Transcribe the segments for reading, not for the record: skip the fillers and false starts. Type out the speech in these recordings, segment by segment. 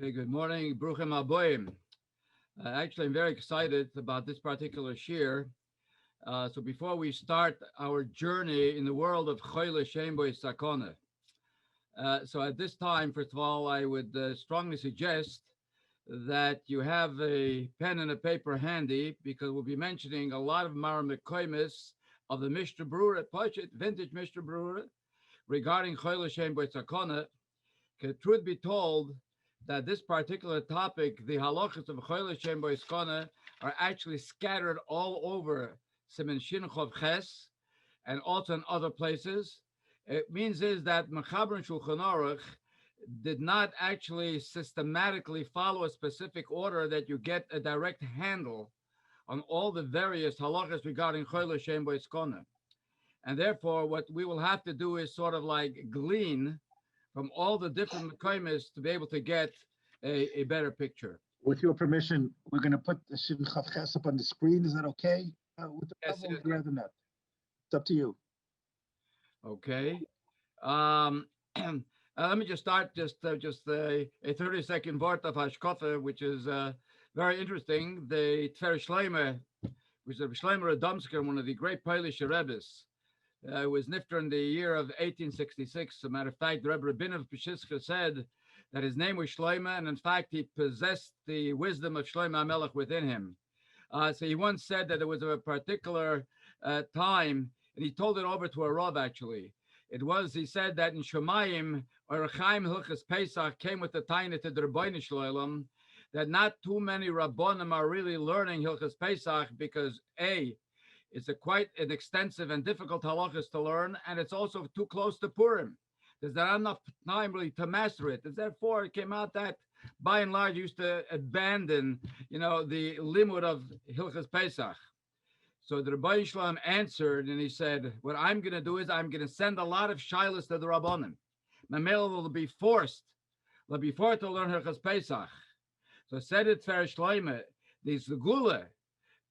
Okay, good morning, Bruchim Aboyim. Actually, I'm very excited about this particular shir. So before we start our journey in the world of Chole Shein Sakana, so at this time, first of all, I would strongly suggest that you have a pen and a paper handy because we'll be mentioning a lot of Mara Mekoimis of the Mishnah Brura, vintage Mishnah Brura, regarding Chole Shein Sakana. Truth be told, that this particular topic, the halachas of Chole Shein Sakana, are actually scattered all over Siman Shin Chov Ches and also in other places. It means is that Mechaber and Shulchan Aruch did not actually systematically follow a specific order that you get a direct handle on all the various halachas regarding Chole Shein Sakana. And therefore, what we will have to do is sort of like glean from all the different mekoimis to be able to get a better picture. With your permission, we're going to put the Shin Chav Ches up on the screen. Is that okay? With the Yes, would you rather not? It's up to you. Okay. Let me just start just a 30-second word of Hashkafa, which is very interesting. The Tfer Shleimer, which is Shleimer Radomsker, one of the great Polish Rebbes, was nifter in the year of 1866. As a matter of fact, the Rebbe Rabin of Peshiska said that his name was Shloima, and in fact, he possessed the wisdom of Shloima HaMelech within him. So he once said that there was a particular time, and he told it over to a Rav actually. It was, he said that in Shemayim, or Chaim Hilchos Pesach came with the Taina to the Rebbeinu Shloim, that not too many Rabbonim are really learning Hilchos Pesach because A, it's quite an extensive and difficult halachas to learn, and it's also too close to Purim. There's not enough time really to master it. And therefore, it came out that, by and large, used to abandon, the limud of Hilchos Pesach. So the Rebbeinu Shalom answered, and he said, "What I'm going to do is I'm going to send a lot of shilas to the Rabbonim. Mamela will be forced, to learn Hilchos Pesach." So said it Tfer Shleimer, the Segula,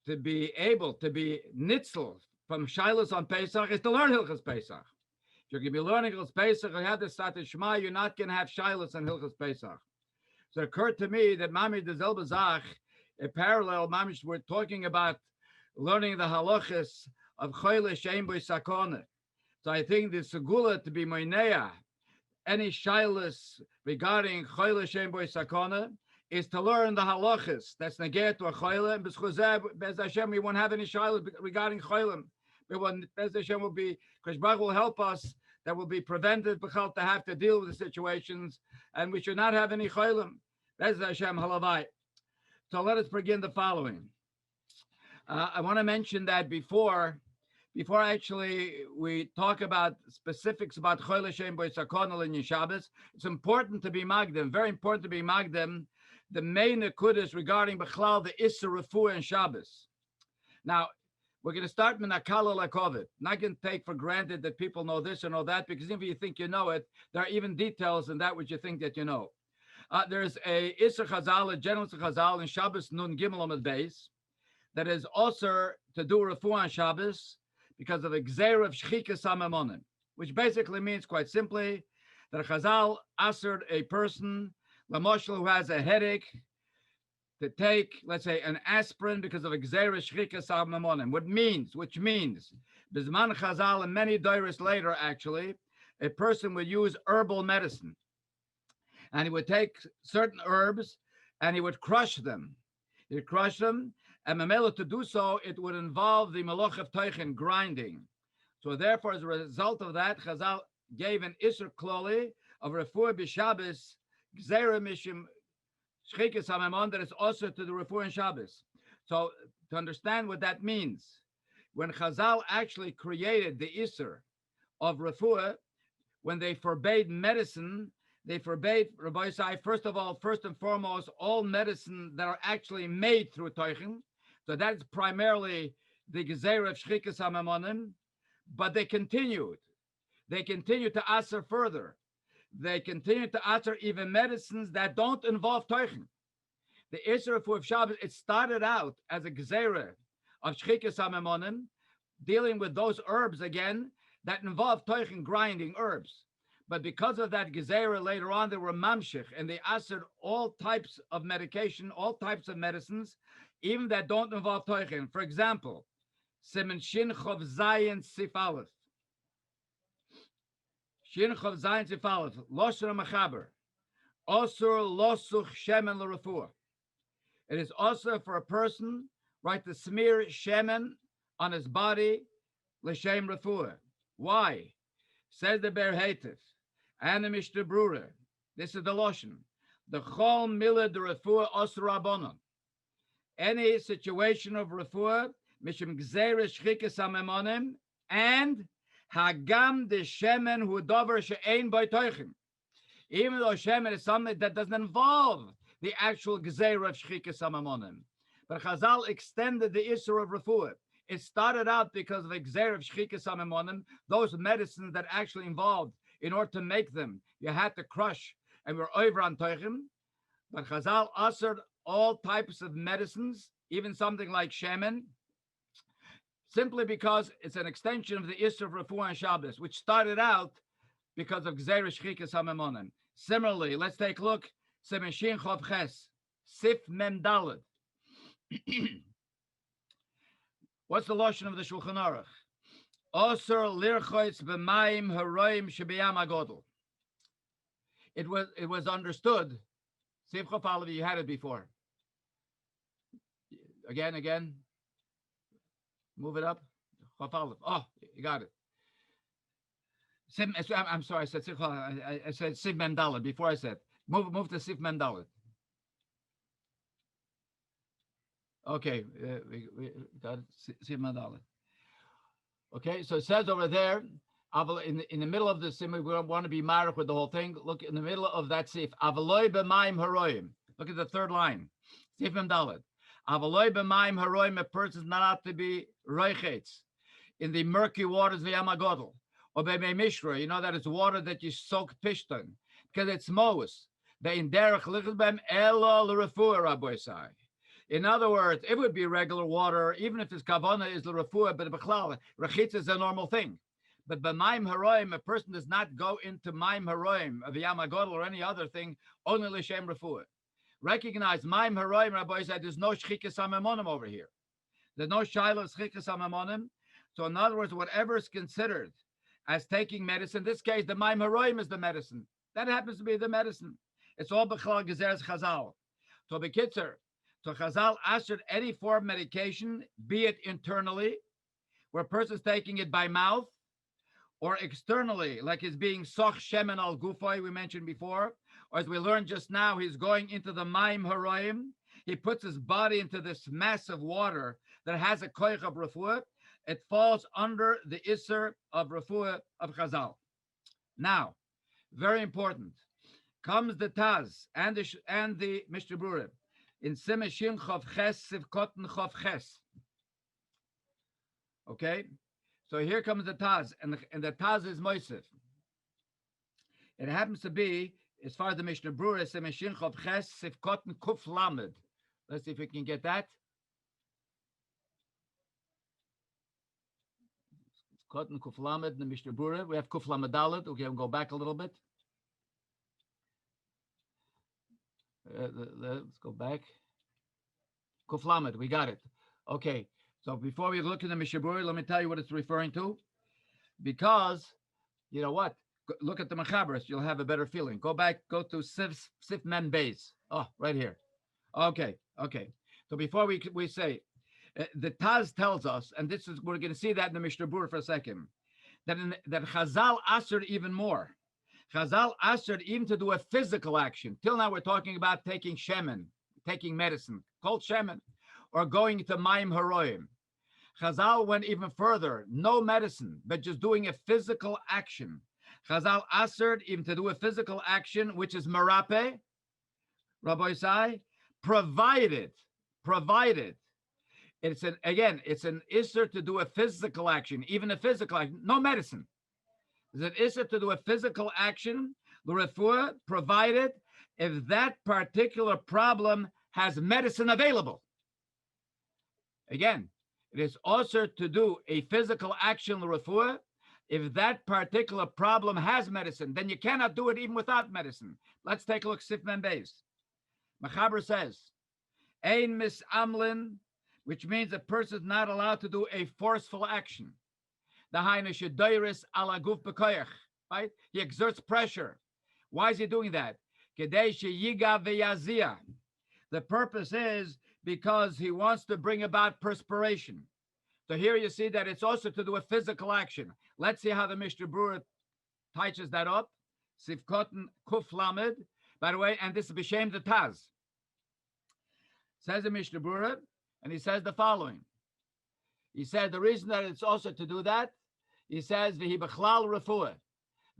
to be able to be nitzel from shilas on Pesach is to learn Hilchos Pesach. If you're going to be learning Hilchos Pesach, you have to start to Shema, you're not going to have shilas on Hilchos Pesach. So it occurred to me that Mami de Zelbazach, a parallel, Mami, we're talking about learning the halachas of Chole Shein Sakana. So I think the segula to be moineya, any shilas regarding Chole Shein Sakana, is to learn the halachas. That's negayat to a chayla, and Bez Hashem, we won't have any shilas regarding chaylim. Bez Hashem will be, because Baruch will help us, that will be prevented to have to deal with the situations, and we should not have any chaylim. Bez Hashem halavai. So let us begin the following. I want to mention that before actually we talk about specifics about Chole Shein Sakana in Shabbos, it's important to be magdim, very important to be magdim, the main nekudas regarding Bechlal, the Issa Refuah and Shabbos. Now, we're going to start Minakala Lakovid. Not going to take for granted that people know this or know that, because if you think you know it, there are even details in that which you think that you know. There's a Issa Chazal, a general Chazal in Shabbos Nun Gimel Amud Beis, that is also to do Refuah on Shabbos because of the Gzeir of Shchikas HaMamonim, which basically means quite simply that a Chazal answered a person Lamoshel who has a headache to take, let's say, an aspirin because of Gzeira Shchikas HaMamonim, which means, Bizman Chazal and many doiris later, actually, a person would use herbal medicine. And he would take certain herbs and he would crush them. He'd crush them, and Mamela to do so, it would involve the Malach of Teichen grinding. So therefore, as a result of that, Chazal gave an Isser Kloli of Refuah B'Shabbos, Gzeira Mishim Shchikas HaMamon, that is also to the Refuah and Shabbos. So to understand what that means, when Chazal actually created the Isser of Refuah, when they forbade medicine, they forbade, Rabbi Sai, first and foremost, all medicine that are actually made through Teichen. So that's primarily the Gezeira of Shchikas HaMamonim, but they continued. They continued to answer further. They continue to utter even medicines that don't involve Teichen. The Isser of Shabbos, it started out as a Gzeira of Shchikas HaMamonim, dealing with those herbs again that involve Teichen, grinding herbs. But because of that gezerah later on, they were mamshich, and they assered all types of medication, all types of medicines, even that don't involve toichin. For example, Simen Shin Chov Zayin Sif Aleph. Shin Chov Zayin Sif Aleph. Losher Machaber. Osur Losuch Shemen L'Refuah. It is also for a person, right, to smear shemen on his body, l'shem refuah. Why? Says the Ber Hetif and the Mishnah Brura. This is the Loshen. The Chol Mila de Refuah Osur Rabbanon. Any situation of refuah, mishum gzeira shchikas hamemonim, and hagam de shemen hu dover she'ein by toichin. Even though shemen is something that doesn't involve the actual gzeira of shchikas hamemonim. But Chazal extended the issur of refuah. It started out because of the gzeira of shchikas hamemonim, those medicines that actually involved, in order to make them, you had to crush, and we're over on toichin. But Chazal ushered all types of medicines, even something like shemen, simply because it's an extension of the Isser of Refuah and Shabbos, which started out because of Gzeira Shchikas HaMemonim. Similarly, let's take a look. Simen Shin Chov Ches, Sif Mem Daled. What's the Lashon of the Shulchan Aruch? Osir Lirchoitz B'mayim Haroim Shebiyam Agodol. It was understood. Sif Chov Aleph, you had it before. Again. Move it up. Oh, you got it. I'm sorry, I said Sif. I said Sif Mem Daled before I said. Move to Sif Mem Daled. Okay, we got it. Sif Mem Daled. Okay, so it says over there, in the middle of the Sif, we don't want to be married with the whole thing. Look in the middle of that Sif. Avaloi b'mayim haroim. Look at the third line. Sif Mem Daled. Avaloi b'mayim haroim, a person is not out to be roichetz in the murky waters of Yamagodl. Or b'mei mishra, you know that it's water that you soak pishton, because it's moas. They in derech lichel b'em elo l'refuah raboisai. In other words, it would be regular water, even if its kavana is l'refuah, but b'chlal, rechitz is a normal thing. But b'mayim haroim, a person does not go into mayim haroim of Yamagodl or any other thing, only l'shem refuah. Recognize mayim haroim, Rabbi said, there's no shchikas hamemonim over here. There's no shiloh shchikas hamemonim. So in other words, whatever is considered as taking medicine, in this case, the mayim haroim is the medicine. That happens to be the medicine. It's all b'chlal gezeres chazal. So b'kitzer, so chazal ashered any form of medication, be it internally, where a person's taking it by mouth, or externally, like it's being soch shemen al gufay, we mentioned before, or as we learned just now, he's going into the mayim haroim. He puts his body into this massive water that has a koich of refuah. It falls under the isser of refuah of Chazal. Now, very important, comes the Taz and the Mishnah Brura in Simen Shin Chov Ches Sivkoten Chov Ches. Okay, so here comes the Taz, and the Taz is Moisef. It happens to be, as far as the Mishnah Brura, Simen Shin Chov Ches Sivkoten Kuf Lamed. Let's see if we can get that. Kotten Kuf Lamed in the Mishnah Brura. We have Kuf Lamed Dalet. Okay, we'll go back a little bit. Let's go back. Kuf Lamed, we got it. Okay, so before we look at the Mishnah Brura, let me tell you what it's referring to. Because, you know what? Look at the Mechaberes, you'll have a better feeling. Go back, go to Sif Mem Beis. Oh, right here. Okay. So before we say, the Taz tells us, and this is, we're going to see that in the Mishnah Brura for a second, that Chazal ashered even more. Chazal ashered even to do a physical action. Till now, we're talking about taking shemen, taking medicine, called shemen, or going to mayim haroim. Chazal went even further, no medicine, but just doing a physical action. Chazal ashered even to do a physical action, which is marape, Rabbi Isai, provided. It's an isser to do a physical action, even a physical action, no medicine. It's an isser to do a physical action, l'refuah, provided if that particular problem has medicine available. Again, it is also to do a physical action, l'refuah, if that particular problem has medicine, then you cannot do it even without medicine. Let's take a look. Sif Mem Beis. Machaber says, Ein misamlin, which means a person is not allowed to do a forceful action. The Haina shedairis ala guf b'koyach, right? He exerts pressure. Why is he doing that? Kedei sheyiga v'yazia. The purpose is because he wants to bring about perspiration. So here you see that it's also to do with physical action. Let's see how the Mishnah Berurah touches that up. Sifkoten Kuf Lamed. By the way, and this is B'Shem the Taz. Says the Mishnah Berurah, and he says the following. He said the reason that it's also to do that, he says, V'hi b'chlal refuah.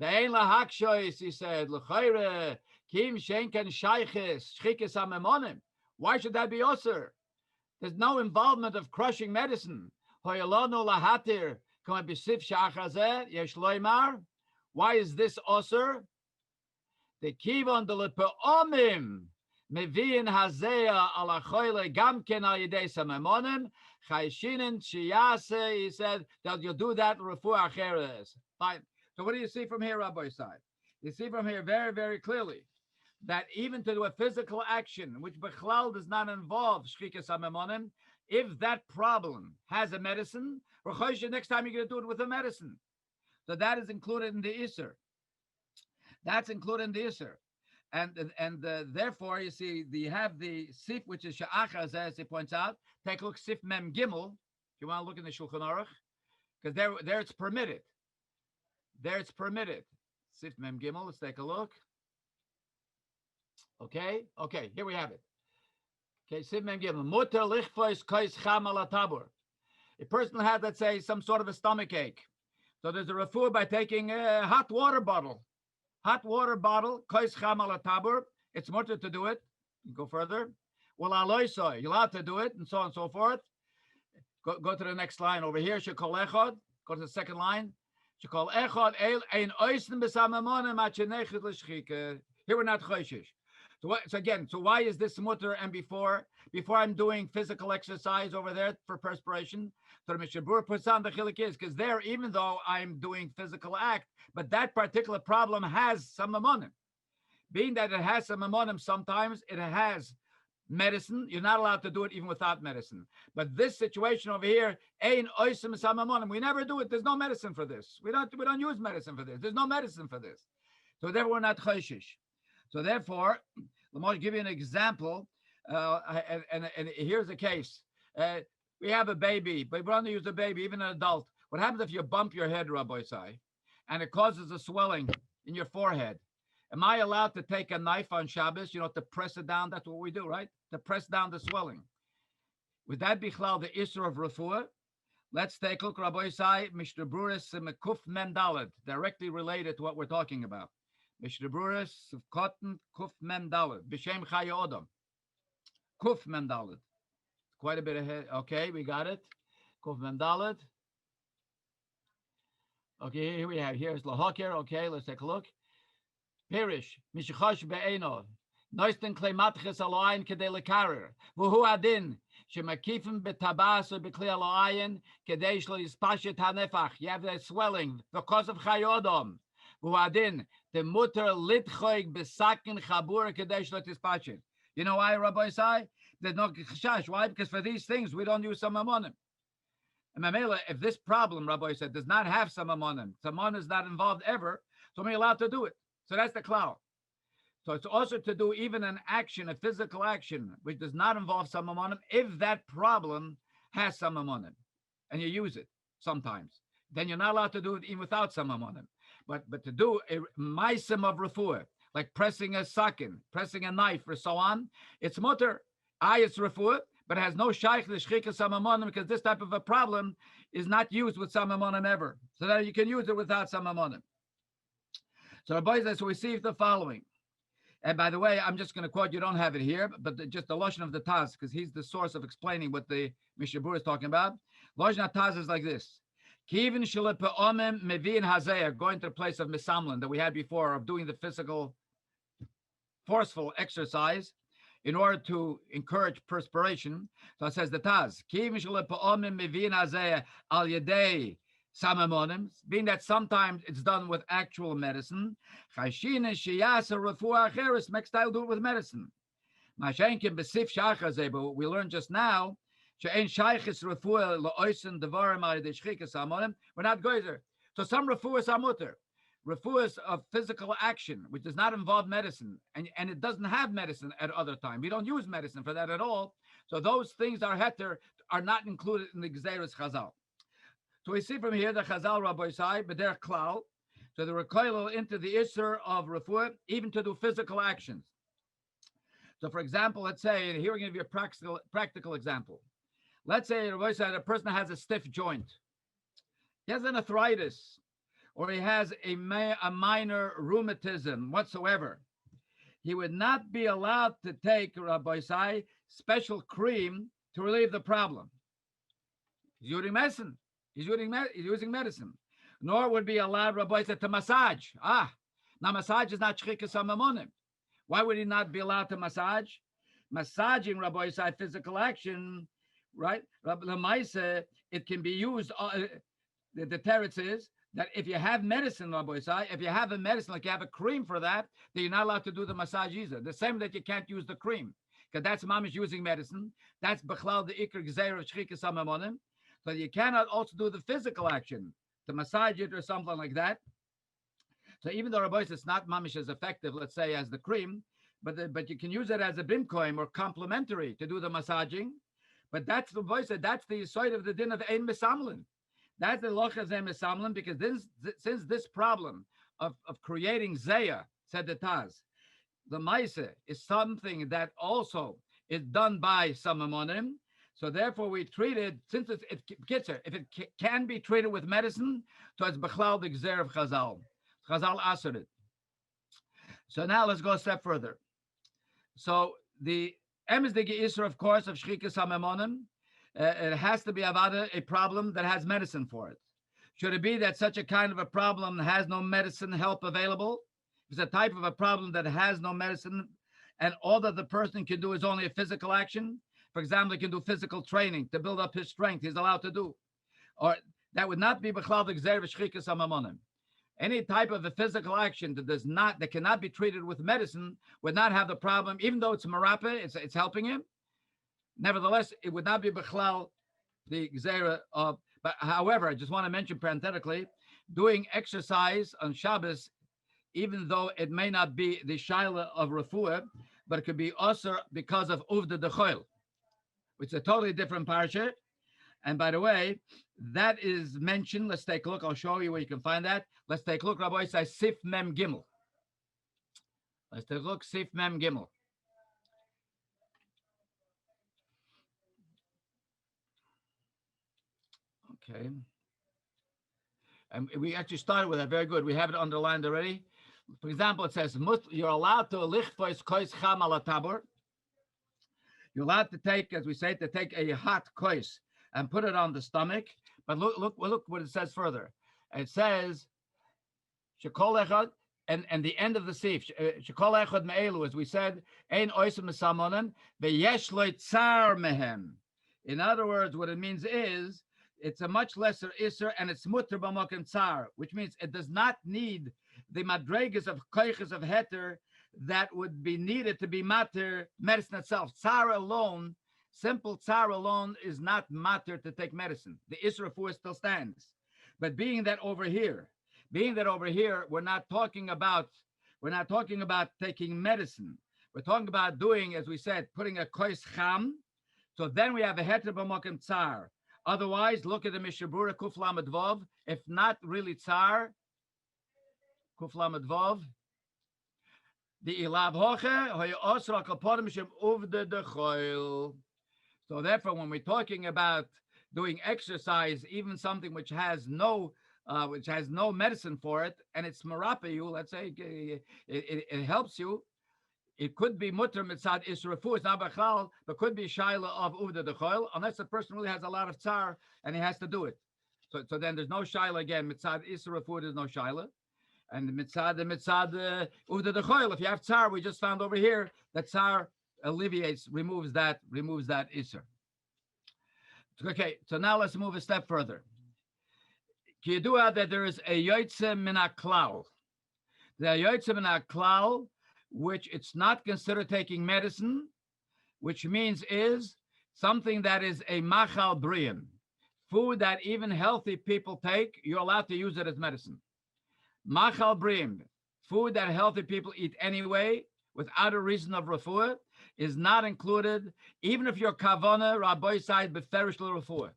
V'ein lahakshois, he said, L'chayre, kim shenken shayches, shchikes amemonim. Why should that be osir? There's no involvement of crushing medicine. Hoyalonu lahatir, kama b'sif shachazeh, yesh loymar. Why is this osir? The kivon de lepeomim, meviin hazeya ala choyle gamken al yedei samemonim, chayshinin shiyase, he said, that you'll do that refuah acheres. Fine. So what do you see from here, Rabbi Side? You see from here very, very clearly that even to do a physical action, which Bechlal does not involve Shchikas HaMemonim, if that problem has a medicine, next time you're going to do it with a medicine. So that is included in the Isser. That's included in the Isser. And therefore, you see, you have the Sif, which is Sha'achaz, as he points out. Take a look, Sif Mem Gimel, if you want to look in the Shulchan Aruch, because there it's permitted. There it's permitted. Sif Mem Gimel, let's take a look. Okay, here we have it. Okay, Sif Mem Gimel. Mutter lichfois kois cham ala tabur. A person had, let's say, some sort of a stomach ache. So there's a refuah by taking a hot water bottle. Hot water bottle, kois cham ala tabur. It's mutter to do it. You go further. Well, aloisoy, you're allowed to do it, and so on and so forth. Go to the next line over here. Shekol echad. Go to the second line. Shekol echad el ein oisen b'samamonim achenechet l'shchike. Here we're not choishish. So why is this mutter? And before I'm doing physical exercise over there for perspiration, so the Mishnah Berurah puts on the chilik is because there, even though I'm doing physical act, but that particular problem has some ammonim. Being that it has some ammonim, sometimes it has medicine. You're not allowed to do it even without medicine. But this situation over here, ein oisim samammonim, we never do it. There's no medicine for this. We don't use medicine for this. There's no medicine for this. So therefore, we're not choishish. So therefore, let me give you an example. And here's a case. We have a baby, but we want to use a baby, even an adult. What happens if you bump your head, Rabbi Sai, and it causes a swelling in your forehead? Am I allowed to take a knife on Shabbos, to press it down? That's what we do, right? To press down the swelling. Would that be chlal the Isser of Refuah? Let's take a look, Rabbi Sai, Mishnah Berurah Kuf Mem Daled, directly related to what we're talking about. Mishnah Berurah Kotten Kuf Mem Daled, B'Shem Chaya Odom. Kuf Mem Daled. Quite a bit ahead. Okay, we got it. Kuf Mem Daled. Okay, here we have. Here's Lahoker. Okay, let's take a look. Pirish, Mishachosh Be'eno. Noisten Klematches Aloayin Kedei Lekarer. Vuhu Adin. Shemakifim Betabas or Bekli Aloayin Kedei Shlo Yispashet Hanefach. You have that swelling because of Chaya Odom. Vuhu Adin. The mutter litchoig besakin chabur Kedei Shlo Yispashet. You know why, Rabbi Sai? There's no chashash. Why? Because for these things, we don't use some ammonim. And Mamela, if this problem, Rabbi said, does not have some ammonim is not involved ever, so we're allowed to do it. So that's the cloud. So it's also to do even an action, a physical action, which does not involve some ammonim, if that problem has some ammonim, and you use it sometimes. Then you're not allowed to do it even without some ammonim. But to do a maisim of refuah, like pressing a sakin, pressing a knife, or so on, it's mutter. It's refuah, but it has no shaykh l'shchika samamonim because this type of a problem is not used with samamonim ever. So that you can use it without samamonim. So the boys, so we see the following. And by the way, I'm just going to quote, you don't have it here, but just the Lashon of the Taz, because he's the source of explaining what the Mishnah Berurah is talking about. Lashon of Taz is like this. Kivin shelepe omem mevin hazeya, going to the place of misamlin that we had before, of doing the physical, forceful exercise in order to encourage perspiration. So it says the Taz, Kivin shelepe omem mevin hazeya al yedei samamonim, being that sometimes it's done with actual medicine. Chashina sheyasa refuah acheres, next time do it with medicine. Mashenkin besif shachar but we learned just now, she'en shaychis refuah la'oisen devarim al yedei samamonim. We're not goyzer. So some refuahs are mutter. Refuahs of physical action, which does not involve medicine, and it doesn't have medicine at other times. We don't use medicine for that at all. So those things are heter, are not included in the Gzeirus Chazal. So we see from here the Chazal Rabbi Sai, but they're klal. So they recoil into the Isser of refuah, even to do physical actions. So for example, let's say, and here we're going to give you a practical example. Let's say Rabbi Sai, a person has a stiff joint. He has an arthritis, or he has a minor rheumatism whatsoever. He would not be allowed to take, Rabbi Sai, special cream to relieve the problem. He's using medicine. He's using medicine. Nor would be allowed, Rabbi Sai, to massage. Now massage is not shchikas hamamonim. Why would he not be allowed to massage? Massaging, Rabbi Sai, physical action, right? Lamaisa, it can be used. The teretz is that if you have medicine, Rabbi Sai, if you have a medicine, like you have a cream for that, then you're not allowed to do the massage either. The same that you can't use the cream, because that's mamish using medicine. That's bechlal the ikr gzeir of shchikas hamamonim. So you cannot also do the physical action, to massage it or something like that. So even though Rabbi Sai, it's not mamish as effective, let's say, as the cream, but you can use it as a bimkoim or complementary to do the massaging. But that's the Rabbi Sai, that's the side of the din of ein misamlin. That's the locha zeh misamlin, because since this problem of creating zeya, said the Taz, the maisa is something that also is done by samamonim. So therefore we treat it, since if it can be treated with medicine, so it's bechlal the gzer of Chazal. Chazal answered it. So now let's go a step further. So the emes the geisser, of course, of shchikas hamamonim, it has to be avada, a problem that has medicine for it. Should it be that such a kind of a problem has no medicine help available? If it's a type of a problem that has no medicine, and all that the person can do is only a physical action. For example, he can do physical training to build up his strength. He's allowed to do, or that would not be b'chlal v'gzer v'shchikas hamamonim. Any type of a physical action that cannot be treated with medicine would not have the problem, even though it's marapeh, it's helping him. Nevertheless, it would not be b'chlal the gzera of. But however, I just want to mention parenthetically, doing exercise on Shabbos, even though it may not be the shaila of refuah, but it could be also because of uvda dechoil, which is a totally different parsha. And by the way, that is mentioned. Let's take a look. I'll show you where you can find that. Let's take a look. Rabbi says Sif Mem Gimel. Let's take a look. Sif Mem Gimel. Okay. And we actually started with that. Very good. We have it underlined already. For example, it says you're allowed to lichtois kois cham ala tabor. You're allowed to take, as we say, to take a hot kois and put it on the stomach. But look what it says further. It says, Shekol echad, and the end of the sif, Shekol echad me'elu, as we said, ein oisem mesamonim, ve'yesh lo tsar mehem. In other words, what it means is, it's a much lesser isser, and it's mutter b'mokem tsar, which means it does not need the madregas of koiches of heter that would be needed to be matter medicine itself. Tsar alone, simple tsar alone, is not matter to take medicine. The isra for still stands. But being that over here, we're not talking about taking medicine. We're talking about doing, as we said, putting a kois cham. So then we have a heter b'mokem tsar. Otherwise, look at the Mishabura Kuf Lamed Vav. If not really tsar, Kuf Lamed Vav. The ilav hoche hoy osra kapodim shem uvde dechoil. So therefore, when we're talking about doing exercise, even something which has no medicine for it, and it's marape you, let's say it helps you. It could be mutter mitzad israfu. It's not bachal, but could be shaila of uvda dechoil, unless the person really has a lot of tsar and he has to do it. So then there's no shaila again. Mitzad israfu, there's no shaila. And the mitzad uvda dechoil. If you have tsar, we just found over here that tsar removes that isser. Okay, so now let's move a step further. Kiyadua that there is a yoytze min haklal. The yoytze min haklal, which it's not considered taking medicine, which means is something that is a machal briim, food that even healthy people take. You're allowed to use it as medicine. Machal briim, food that healthy people eat anyway, without a reason of refuah, is not included, even if your kavana rabbi side beferish refuah.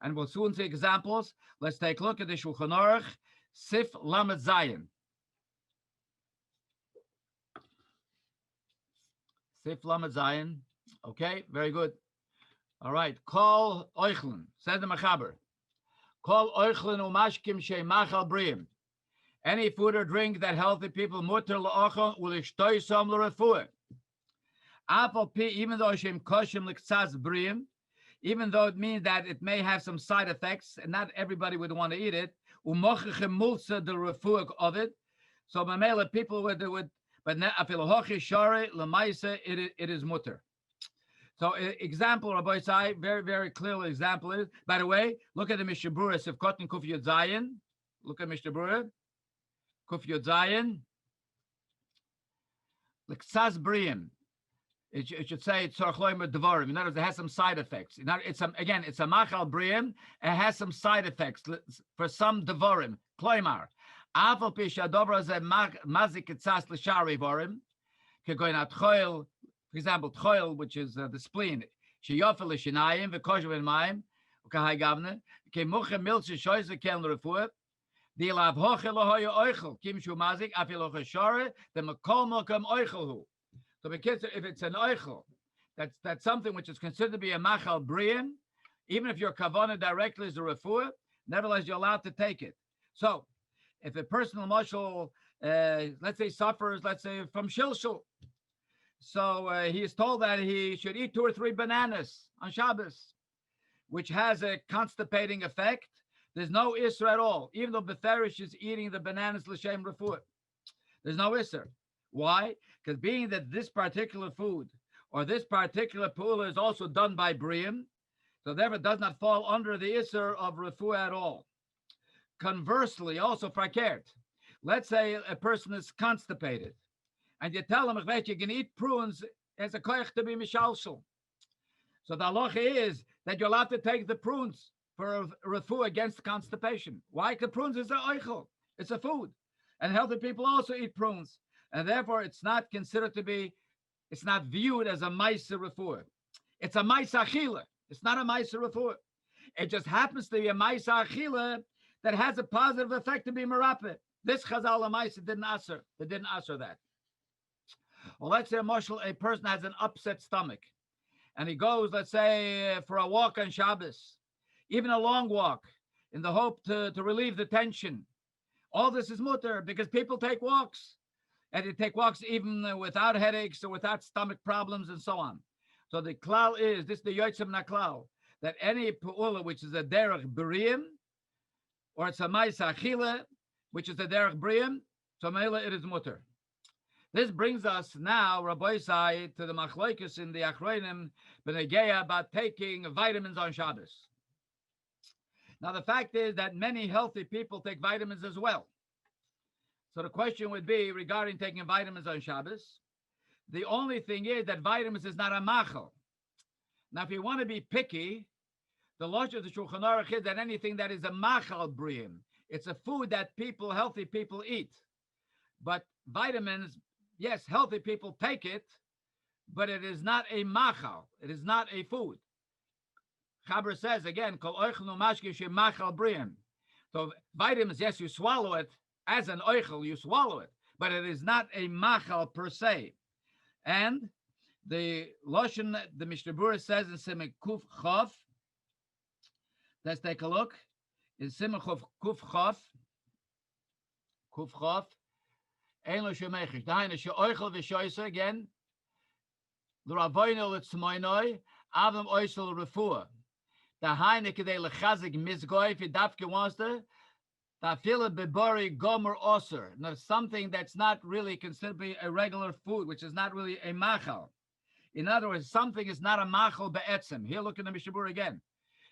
And we'll soon see examples. Let's take a look at the Shulchan Aruch, Sif Lamed Zayin. Sif Lamed Zayin. Okay, very good. All right. Kol oichlin, says the Mechaber. Kol oichlin umashkim she'machal briim. Any food or drink that healthy people mutter la'ochel u'lishtoi som l'refuah. Apal pi, even though shem koshim l'ktsas briim, even though it means that it may have some side effects, and not everybody would want to eat it, u'mochechem mulsa the refuah of it. So mamela people would, but afil hochi shari l'maisa it is mutter. So example, Rabbi Sai, very, very clear example is, by the way, look at the Mishnah Berurah, Sivkot and Kuf Yud Zayin. Look at Mishnah Berurah, Kuf Yud Zayin. L'ksas briim. It should say tzorach loimer devarim. In other words, it has some side effects. It's a machal briim. It has some side effects for some devarim. Kloimar. Afal pi shadovra ze mazik etzas l'shari vorim. Kegoyin atchoil. For example, tchoil, which is the spleen. Sheyofel l'shinayim v'kosher v'mayim. Ukahai gavne. Kemuche milche shoyze ken l'refuah. The lav hoche lohoya oichel. Kim shu mazik afil hoche shore. The makol mokam oichel hu. So if it's an oichel, that's something which is considered to be a machal briim, even if your kavana directly is a refuah, nevertheless you're allowed to take it. So if a personal mashal, let's say suffers, let's say from shilshul, so he is told that he should eat 2 or 3 bananas on Shabbos, which has a constipating effect. There's no isser at all, even though Betherish is eating the bananas l'shem refuah. There's no isser. Why? Because being that this particular food or this particular pula is also done by briim, so therefore it does not fall under the isser of refuah at all. Conversely, also fakert. Let's say a person is constipated, and you tell him that you can eat prunes as a koich to be mishalshel. So the halacha is that you're allowed to take the prunes for refuah against constipation. Why? Because prunes is an oichel. It's a food. And healthy people also eat prunes. And therefore, it's not considered to be, it's not viewed as a ma'aser refuah. It's a ma'aser achila. It's not a ma'aser refuah. It just happens to be a ma'aser achila that has a positive effect to be merapeh. This chazal ma'aser didn't answer. They didn't answer that. Well, let's say a person has an upset stomach, and he goes, let's say, for a walk on Shabbos, even a long walk, in the hope to relieve the tension. All this is mutter because people take walks. And they take walks even without headaches or without stomach problems and so on. So the klal is, this is the yotzem naklal, that any pu'ula, which is a derech briim, or it's a ma'aser achila, which is a derech briim, so meila it is mutter. This brings us now, Rabbi Sai, to the machloikus in the achronim b'negeya about taking vitamins on Shabbos. Now the fact is that many healthy people take vitamins as well. So the question would be regarding taking vitamins on Shabbos. The only thing is that vitamins is not a machal. Now, if you want to be picky, the logic of the Shulchan Aruch is that anything that is a machal briim, it's a food that people, healthy people eat. But vitamins, yes, healthy people take it, but it is not a machal. It is not a food. Chaber says again, kol oichel mashke she machal briim. So vitamins, yes, you swallow it. As an oichel, you swallow it, but it is not a machal per se. And the Loshen, the Mishnah Berurah says in Simon Kuf Chof, let's take a look. In Simon Kuf Chof, Ein lo shemechish, dahaina she'oichel v'shoyse, again, l'ravoino l'tzmoinoi, avim oisel refuah. Dahaina k'dei l'chazik mizgoi, if he dafke wants to, tafila bebori gomer oser. Now, something that's not really considered to be a regular food, which is not really a machal. In other words, something is not a machal be'etzem. Here, look at the Mishnah Berurah again.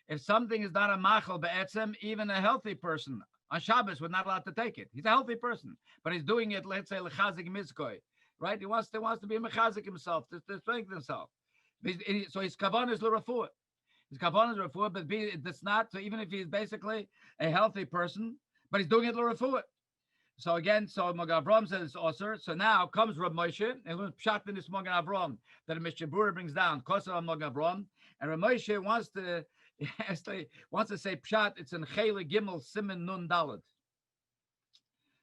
if something is not a machal be'etzem, even a healthy person on Shabbos would not allowed to take it. He's a healthy person, but he's doing it, let's say, lechazik mizkoi, right? He wants to be mechazik himself, to strengthen himself. So his kavanah is l'refuah. His kavanah is l'refuah, but it's not. So even if he's basically a healthy person, but he's doing it l'refuah. So again, so Magen Avraham says it's osur. So now comes Rab Moshe, and we're pshat in this Magen Avraham that the Mishnah Berurah brings down. Kosav Magen Avraham, and Rab Moshe wants to say pshat. It's in Chele Gimel Siman Nun Dalad.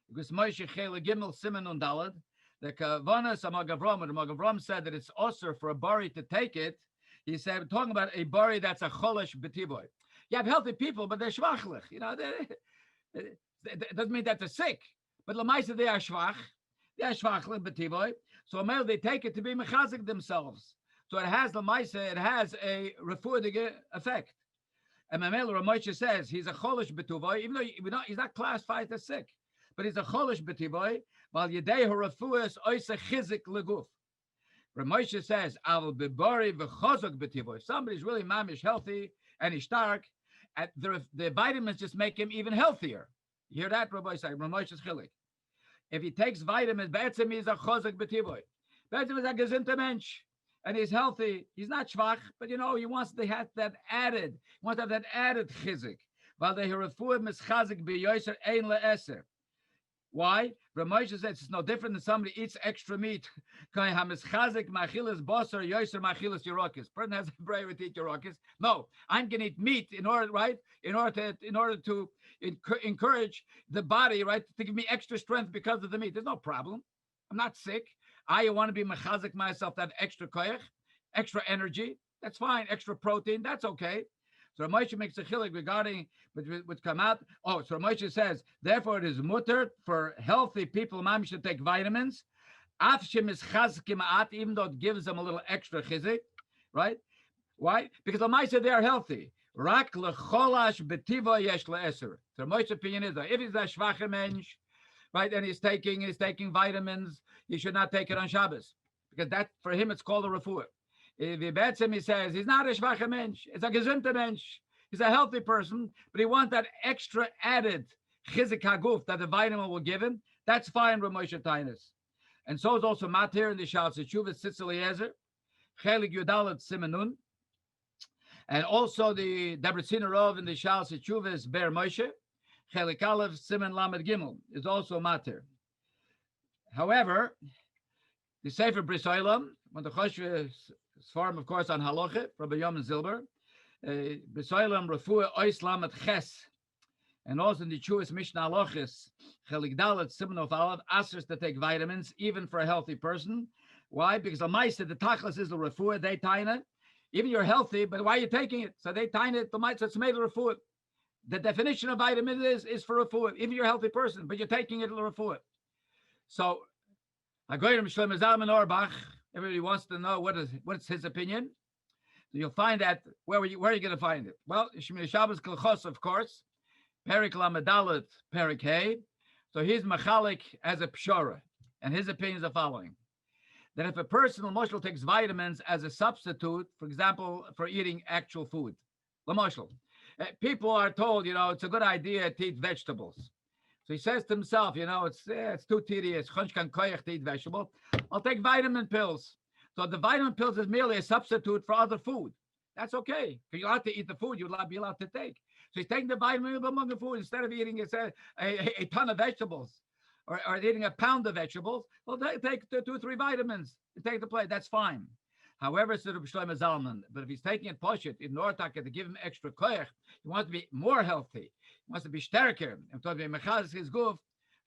Because Moshe Chele Gimel Siman Nun Dalad, the Kavanas of Magen Avraham, when Magen Avraham said that it's osur for a bari to take it, he said, we're talking about a bari that's a cholesh b'tivoy. You have healthy people, but they're shvachlich. It doesn't mean that they're sick. But Lamaisa, they are shvach. They are shvachlich b'tivoy. So male, they take it to be mechazik themselves. So it has Lamaisa, it has a refuah effect. And Mamel Ramosha says he's a cholesh b'tivoy, even though he's not classified as sick. But he's a cholesh b'tivoy, while yedei refuah oisa chizik leguf. Ramosha says, "Al bibari v'chozok b'tivoy." If somebody's really mamish healthy and he's stark, the vitamins just make him even healthier. You hear that, Rabbi say? Ramosha's chilik. If he takes vitamins, be'etzem he's a chozok b'tivoy. Be'etzem is a gezinter mensch, and he's healthy. He's not schwach, but he wants to have that added. He wants to have that added chizik. While the refuah mischazik b'yoser ein le'eser. Why? Ramosha says it's no different than somebody eats extra meat. Person has a brain to eat yorokis. No, I'm going to eat meat in order to encourage the body, right, to give me extra strength because of the meat. There's no problem. I'm not sick. I want to be mechazik myself, that extra koyach, extra energy. That's fine. Extra protein. That's okay. So Ramosha makes a chilik regarding would come out. Oh, so Ramosha says, therefore it is mutter for healthy people, mom should take vitamins. Afshim is chazkimaat, even though it gives them a little extra chizik, right? Why? Because Ramosha, they are healthy. Rak lecholash betivo yesh leeser. So Ramosha's opinion is that if he's a shvacher mensch, right, and he's taking vitamins, he should not take it on Shabbos, because that for him it's called a refuah. If he says he's not a schwacher mensch, it's a gesunter mensch. He's a healthy person, but he wants that extra added chizik haguf that the vitamin will give him. That's fine, Ramosha Tainus. And so is also matir in the Shabbos Teshuvah Tzitz Eliezer, Chelik Yudalet Simenun, and also the Debretziner Rov in the Shabbos Teshuvah is Ber Moshe, Chelik Aleph Simen Lamed Gimel is also matir. However, the Sefer Bris Oelbaum, when the Chosh farm, of course, on Halacha, Rabbi Yom and Zilber, Bris Oelbaum Refuah Ois Lamed Ches, and also in the Jewish Mishnah Halachis, Chelik Dalet Simen of Aleph, asks to take vitamins, even for a healthy person. Why? Because the Maisa, the Tachlis is the Refuah, they taina it. Even you're healthy, but why are you taking it? So they taina it, the Maisa, it's made of Refuah. The definition of vitamin is for Refuah, even you're a healthy person, but you're taking it Refuah. So, Hagoyim Shlomo Zalman Auerbach, everybody wants to know what's his opinion. So you'll find that where are you going to find it? Well, Shemini Shabbos Kilchos, of course, Perik Lamedalet, Perik Hey. So he's Machalik as a Pshora, and his opinion is the following: that if a person Lamoshel takes vitamins as a substitute, for example, for eating actual food, Lamoshel, people are told, it's a good idea to eat vegetables. So he says to himself, it's too tedious. To eat vegetables. I'll take vitamin pills. So the vitamin pills is merely a substitute for other food. That's okay. Because you're allowed to eat the food you'll be allowed to take. So he's taking the vitamin among the food instead of eating a ton of vegetables or eating a pound of vegetables. Well, take 2 or 3 vitamins and take the plate. That's fine. However, it's Shlomo Zalman. But if he's taking it poshut in order to give him extra koyach, he wants to be more healthy. He wants to be stärker. And to be mechaz his guf.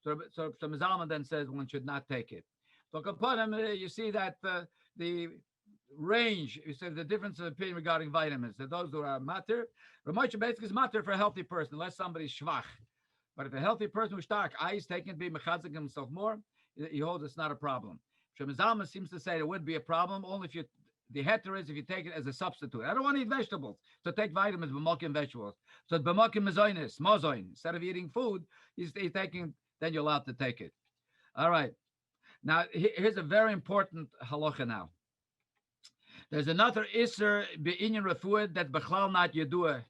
So Shlomo Zalman then says one should not take it. So upon him, you see that the range, you say the difference of opinion regarding vitamins. That those who are matir, Ramosha basically is matir for a healthy person, unless somebody's schwach. But if a healthy person who's stark, is taking it to be mechazik himself more, he holds it's not a problem. Shlomo Zalman seems to say it would be a problem only if the heter is if you take it as a substitute. I don't want to eat vegetables, so take vitamins, b'mokim vegetables. So b'mokim mezoinis, mozoin. Instead of eating food, he's taking, then you're allowed to take it. All right. Now, here's a very important halacha now. There's another iser be'inyan refuah that b'chlal not yedua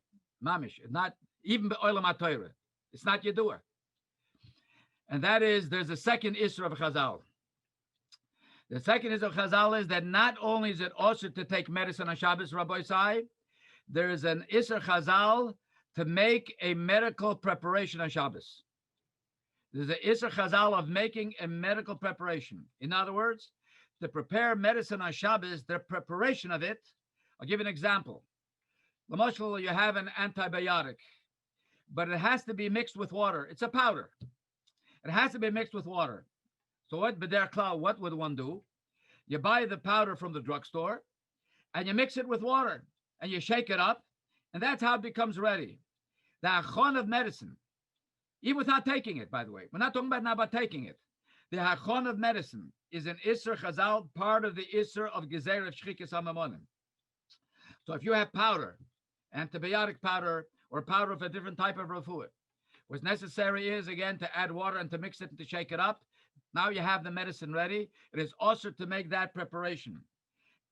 Mamish. Not even Oelbaum HaTorah. It's not Yedua. And that is, there's a second Isra of Chazal. The second Isra of Chazal is that not only is it also to take medicine on Shabbos, Rabbi Sai, there is an Isra Chazal to make a medical preparation on Shabbos. There's an Isra Chazal of making a medical preparation. In other words, to prepare medicine on Shabbos, the preparation of it, I'll give you an example. L'moshel, you have an antibiotic, but it has to be mixed with water. It's a powder. It has to be mixed with water. So what would one do? You buy the powder from the drugstore, and you mix it with water, and you shake it up, and that's how it becomes ready. The achon of medicine, even without taking it, by the way. We're not talking about now about taking it. The achon of medicine is an Isser Chazal, part of the Isser of Gezer of Shchikis HaMamonim. So if you have powder, antibiotic powder, or powder of a different type of refuah, what's necessary is, again, to add water and to mix it and to shake it up. Now you have the medicine ready. It is also to make that preparation.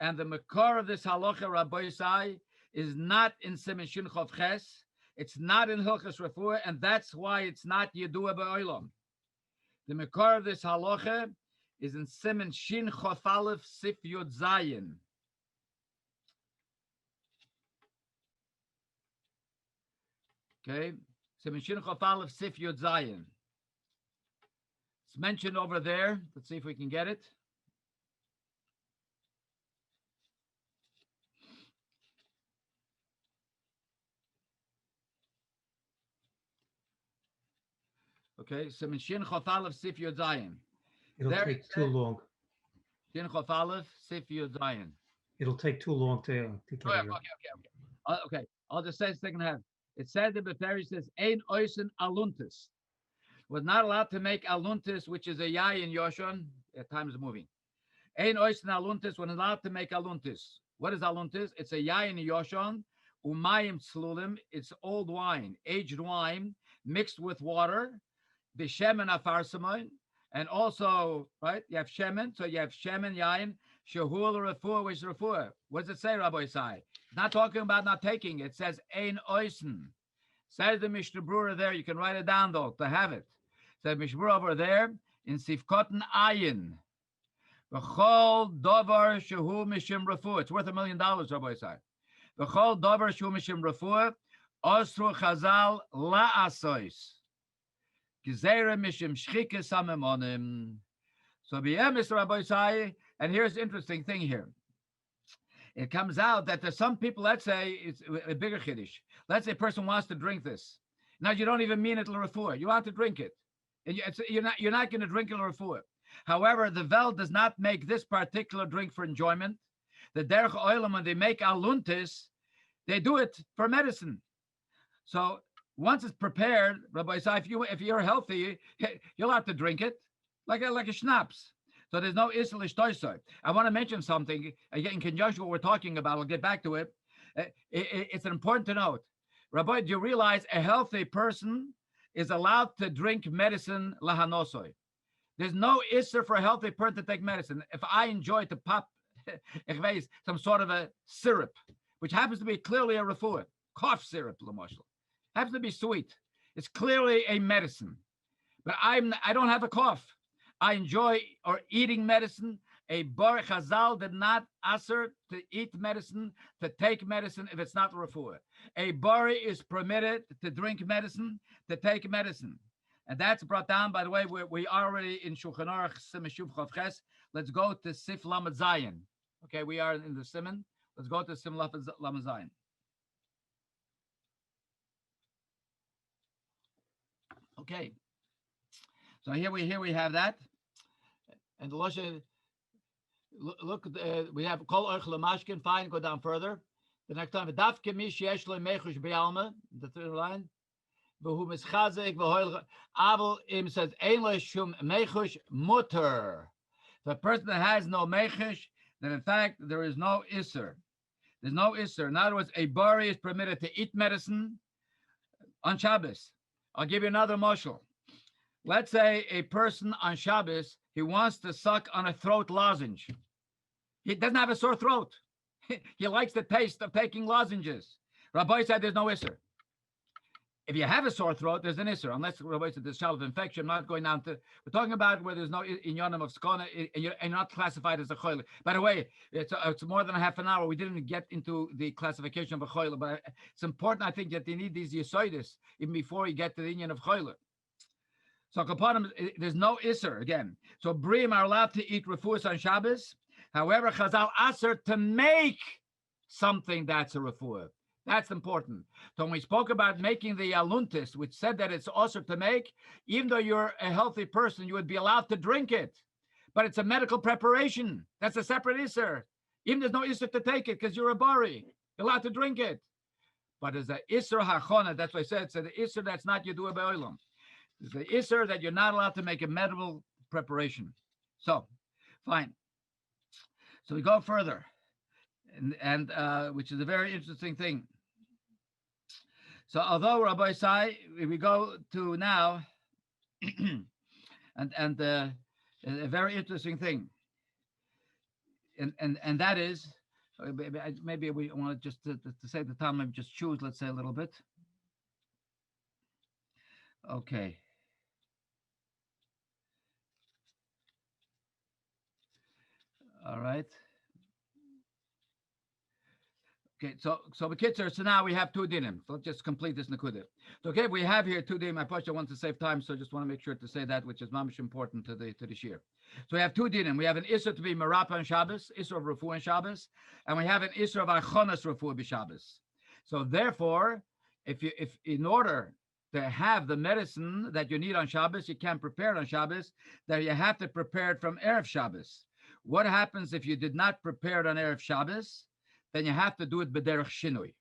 And the makor of this halacha, Rabbi Sai, is not in Siman Shin Chof Ches. It's not in Hilchos Refuah, and that's why it's not Yedua Ba'olam. The makor of this halacha is in Siman Shin Chof Aleph Sif Yud Zayin. Okay, Siman Shin Chof Aleph Sif Yud Zayin. It's mentioned over there. Let's see if we can get it. Okay, Siman Shin Chof Aleph Sif Yud Zayin. It'll take too long. Shin Chof Aleph Sif Yud Zayin. It'll take too long to get it. Okay. I'll just say the second half. It said in the Beferi says, Ein oisen aluntis. Was not allowed to make aluntis, which is a yai in Yoshon. Time is moving. Ein oisen aluntis, was allowed to make aluntis. What is aluntis? It's a yai in Yoshon. Umayim tzlulim. It's old wine, aged wine, mixed with water. The shemen afarsamoin. And also, right, you have shemen. So you have shemen yain. Shehul refuah, which is refuah. What does it say, Rabbi Isai? It's not talking about not taking it. It says ein oisen. Says the Mishnah Brura there. You can write it down though to have it. Says Mishnah Brura over there in Sifkoten Ayin. V'chol dovar shehu mishim refuah. It's worth $1 million, Rabbi Isai. V'chol dovar shehu mishim refuah. Osru chazal la'asois. Gezerah mishim shchikes hamemonim. So Mr. Rabbi Isai, and here's the interesting thing here. It comes out that there's some people, let's say, it's a bigger chiddush. Let's say a person wants to drink this. Now you don't even mean it l'refuah. You want to drink it. And you're not going to drink it l'refuah. However, the Vel does not make this particular drink for enjoyment. The Derech Oelbaum, when they make aluntis, they do it for medicine. So once it's prepared, Rabbi Isai, if you're healthy, you'll have to drink it like a schnapps. So there's no isel ishtoisoi. I want to mention something again in conjunction with what we're talking about. I'll get back to it. It's important to note, Rabbi. Do you realize a healthy person is allowed to drink medicine lahanosoi? There's no isser for a healthy person to take medicine. If I enjoy to pop some sort of a syrup, which happens to be clearly a refuah, cough syrup, l'moshel, happens to be sweet. It's clearly a medicine, but I don't have a cough. I enjoy eating medicine. A bar chazal did not aser to eat medicine, to take medicine if it's not refuah. A bari is permitted to drink medicine, to take medicine. And that's brought down, by the way, we are already in Shulchan Aruch, Siman Shuv Chof Ches. Let's go to Sif Lamed Zayin. Okay, we are in the Siman. Let's go to Sim Lamed Zayin. Okay. So here we have that. And the Loshe, look, we have Kol Orch Lamashkin, fine, go down further. The next time, Daf Kemish Yesh Lo Mechush Be'alma, the third line. V'hu Mischazik V'hoil Aval Im says Ein Lo Shum Mechush Mutter. The person that has no Mechush, then in fact there is no Isser. There's no Isser. In other words, a bari is permitted to eat medicine on Shabbos. I'll give you another moshel. Let's say a person on Shabbos, he wants to suck on a throat lozenge. He doesn't have a sore throat. He likes the taste of taking lozenges. Rabbi said there's no isser. If you have a sore throat, there's an isser, unless there's child infection. I'm not going down to. We're talking about where there's no inyanim of skana, and you're not classified as a chole. By the way, it's more than a half an hour. We didn't get into the classification of a chole, but it's important, I think, that they need these yisoidis even before you get to the inyan of chole. So kapanim, there's no isser again. So brim are allowed to eat refuahs on Shabbos. However, Chazal aser to make something that's a refuah. That's important. So when we spoke about making the aluntis, which said that it's also to make, even though you're a healthy person, you would be allowed to drink it. But it's a medical preparation. That's a separate isser. Even there's no isser to take it because you're a bari. You're allowed to drink it. But there's a isser hachona. That's what I said. It's the isser that's not yedua be'olam. It's the isser that you're not allowed to make a medical preparation. So, fine. So we go further. And which is a very interesting thing. So although Rabbi Sai, we go to now, and a very interesting thing, and that is, maybe we want to just to save the time, maybe just choose, let's say, a little bit. Okay. All right. Okay, so B'kitzer, so now we have two dinim. So let's just complete this nakuda. So okay, we have here two dinim. I probably want to save time, so I just want to make sure to say that, which is mamish important to the shir. So we have two dinim. We have an isser to be marapa on Shabbos, isser of refuah on Shabbos, and we have an isser of achonas refuah b'Shabbos. So therefore, if in order to have the medicine that you need on Shabbos, you can't prepare it on Shabbos, that you have to prepare it from Erev Shabbos. What happens if you did not prepare it on Erev Shabbos? Then you have to do it b'derech shinui.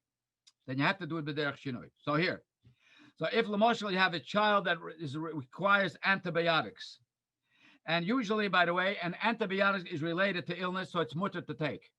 So here, so if l'moshel you have a child that requires antibiotics, and usually, by the way, an antibiotic is related to illness, so it's mutter to take.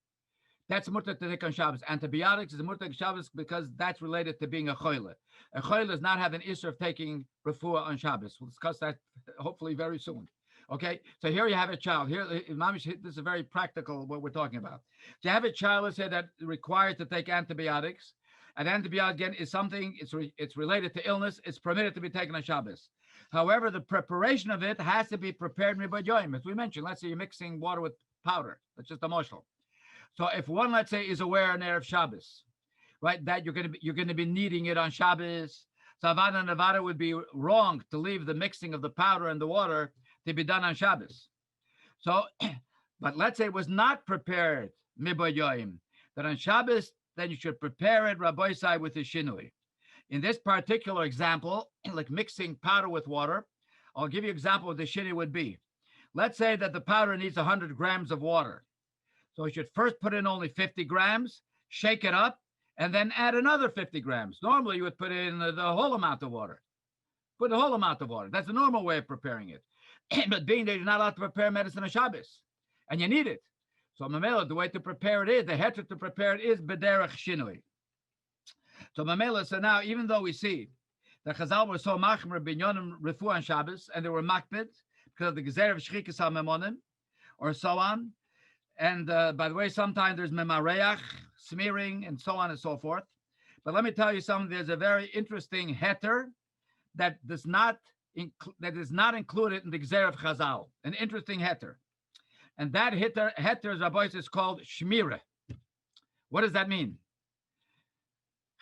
That's mutter to take on Shabbos. Antibiotics is mutter on Shabbos because that's related to being a chole. A chole does not have an issue of taking refuah on Shabbos. We'll discuss that hopefully very soon. Okay, so here you have a child. Here, this is a very practical what we're talking about. So you have a child, let's say, that required to take antibiotics. An antibiotic, again, is something, it's related to illness. It's permitted to be taken on Shabbos. However, the preparation of it has to be prepared mibayoyim. As we mentioned, let's say you're mixing water with powder. That's just a moshel. So if one, let's say, is aware on Erev Shabbos, right, that you're going to be needing it on Shabbos, so Avada and Nevada would be wrong to leave the mixing of the powder and the water to be done on Shabbos. So, but let's say it was not prepared mibayoyim, that on Shabbos, then you should prepare it Rabbi Sai with the shinui. In this particular example, like mixing powder with water, I'll give you an example what the shinui would be. Let's say that the powder needs 100 grams of water. So you should first put in only 50 grams, shake it up, and then add another 50 grams. Normally you would put in the whole amount of water. Put the whole amount of water. That's the normal way of preparing it. But being that you're not allowed to prepare medicine on Shabbos, and you need it. So Mamela, the way to prepare it is, the heter to prepare it is b'derech shinui. So Mamela, so now, even though we see that Chazal were so machmer binyonim refuah on Shabbos, and they were makbid, because of the gezer of shchikas ha-memonim, or so on, and by the way, sometimes there's memareach, smearing, and so on and so forth. But let me tell you something, there's a very interesting heter that is not included in the gezer of Chazal, an interesting heter. And that heter, Rabbi, is called shmira. What does that mean?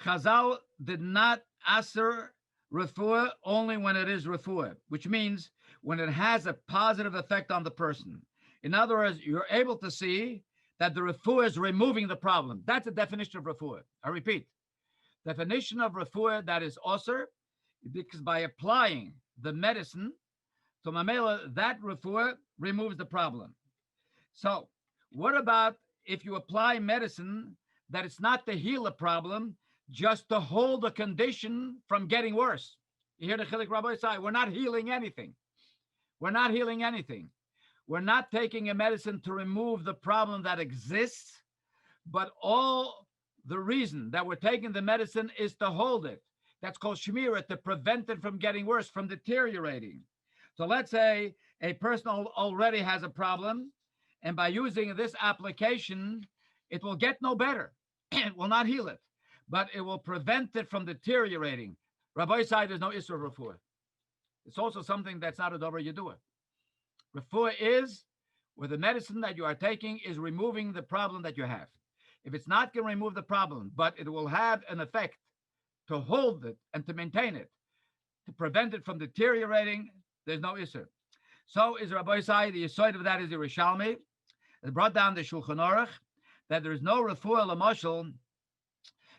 Chazal did not aser refuah only when it is refuah, which means when it has a positive effect on the person. In other words, you're able to see that the refuah is removing the problem. That's the definition of refuah. I repeat, definition of refuah that is aser, because by applying the medicine, so mamela, that refuah removes the problem. So what about if you apply medicine that it's not to heal a problem, just to hold the condition from getting worse? You hear the Chilik Rabbi say, we're not healing anything. We're not healing anything. We're not taking a medicine to remove the problem that exists, but all the reason that we're taking the medicine is to hold it. That's called shmira, to prevent it from getting worse, from deteriorating. So let's say a person already has a problem, and by using this application, it will get no better. It will not heal it, but it will prevent it from deteriorating. Rabbi side, there's no Isra Refuah. It's also something that's not a Dover Yedua. Refuah is where the medicine that you are taking is removing the problem that you have. If it's not going to remove the problem, but it will have an effect to hold it and to maintain it, to prevent it from deteriorating, there's no Isser. So is Rabbi Sai, the Yisoid of that is the Rishalmi. It brought down the Shulchan Aruch that there is no Refuah L'Moshel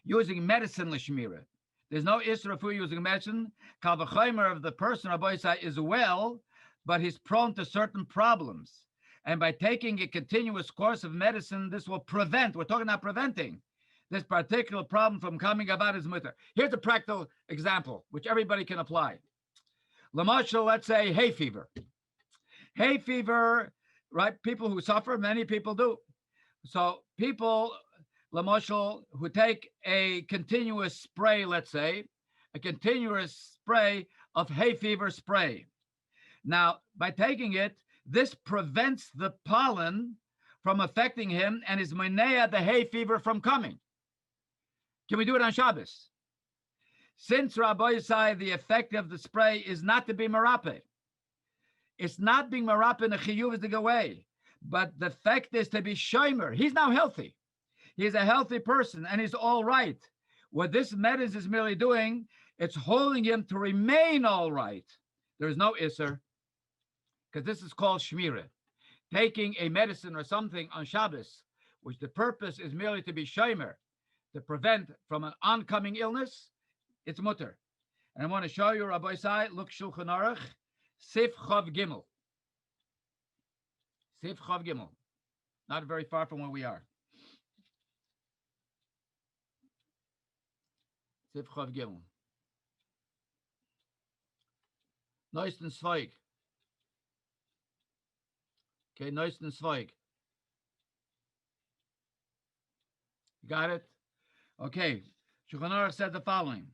using medicine L'Shmira. There's no Isser Refuah using medicine. Kal v'chomer of the person, Rabbi Sai, is well, but he's prone to certain problems. And by taking a continuous course of medicine, this will prevent, we're talking about preventing, this particular problem from coming about his mutter. Here's a practical example, which everybody can apply. L'moshel, let's say hay fever. Hay fever, right? People who suffer, many people do. So people, l'moshel, who take a continuous spray, let's say, a continuous spray of hay fever spray. Now, by taking it, this prevents the pollen from affecting him and is monea the hay fever from coming. Can we do it on Shabbos? Since Rabbi Yisai, the effect of the spray is not to be marape. It's not being marape in the chiyuv is to go away. But the effect is to be shomer. He's now healthy. He's a healthy person and he's all right. What this medicine is merely doing, it's holding him to remain all right. There is no isser, because this is called shmira. Taking a medicine or something on Shabbos, which the purpose is merely to be shomer, to prevent from an oncoming illness, it's mutter. And I want to show you, Rabbi Sai, look Shulchan Aruch, Sif Chav Gimel. Sif Chav Gimel. Not very far from where we are. Sif Chav Gimel. Neuesten Zweig. Okay, Neuesten Zweig. You got it? Okay. Shulchan Aruch said the following.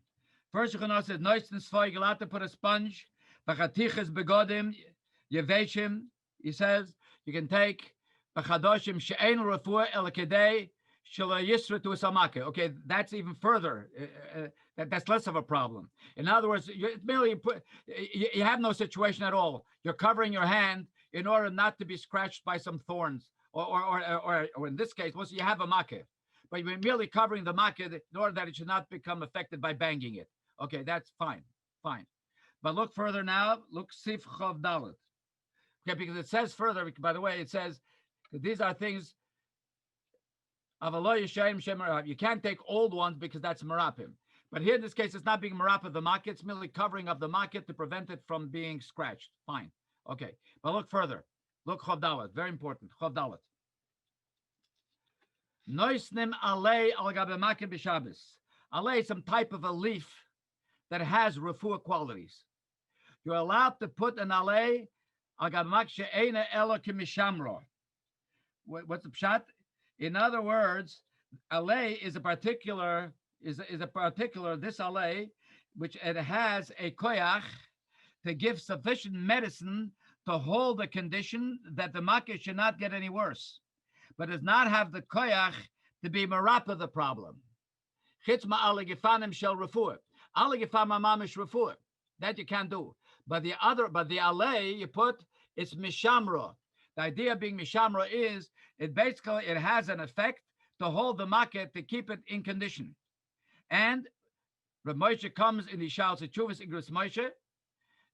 First, Shulchan Aruch said, Neuesten Zweig, you're allowed to put a sponge, B'chatiches begodim, Yeveshim, he says, you can take B'chadoshim she'ein refuah el kedei shelo yisra to samake. Okay, that's even further. That's less of a problem. In other words, you have no situation at all. You're covering your hand in order not to be scratched by some thorns, or in this case, well, so you have a makeh, but you're merely covering the makeh in order that it should not become affected by banging it. Okay, that's fine, fine. But look further now. Look, Sif Chav Dalet. Okay, because it says further, by the way, it says that these are things of you can't take old ones because that's marapim. But here in this case, it's not being marap of the market, it's merely covering of the market to prevent it from being scratched. Fine. Okay. But look further. Look Chav Dalet. Very important. Chav Dalet. Noisnim alei al gabe market b'Shabbos. Alei is some type of a leaf that has refuah qualities. You're allowed to put an alei al gabe market she'ein elo k'mishamro. What's the pshat? In other words, alei is a particular this alei, which it has a koyach to give sufficient medicine to hold the condition that the makkah should not get any worse, but does not have the koyach to be marapa the problem. Chitz ma'ale gefanim shel refuah. Ale gefam mamish refuah. That you can't do. But the alei you put, it's mishamra. The idea of being mishamra is it has an effect to hold the market, to keep it in condition. And Rav Moshe comes in the Shal Tzuvas Igros Moshe,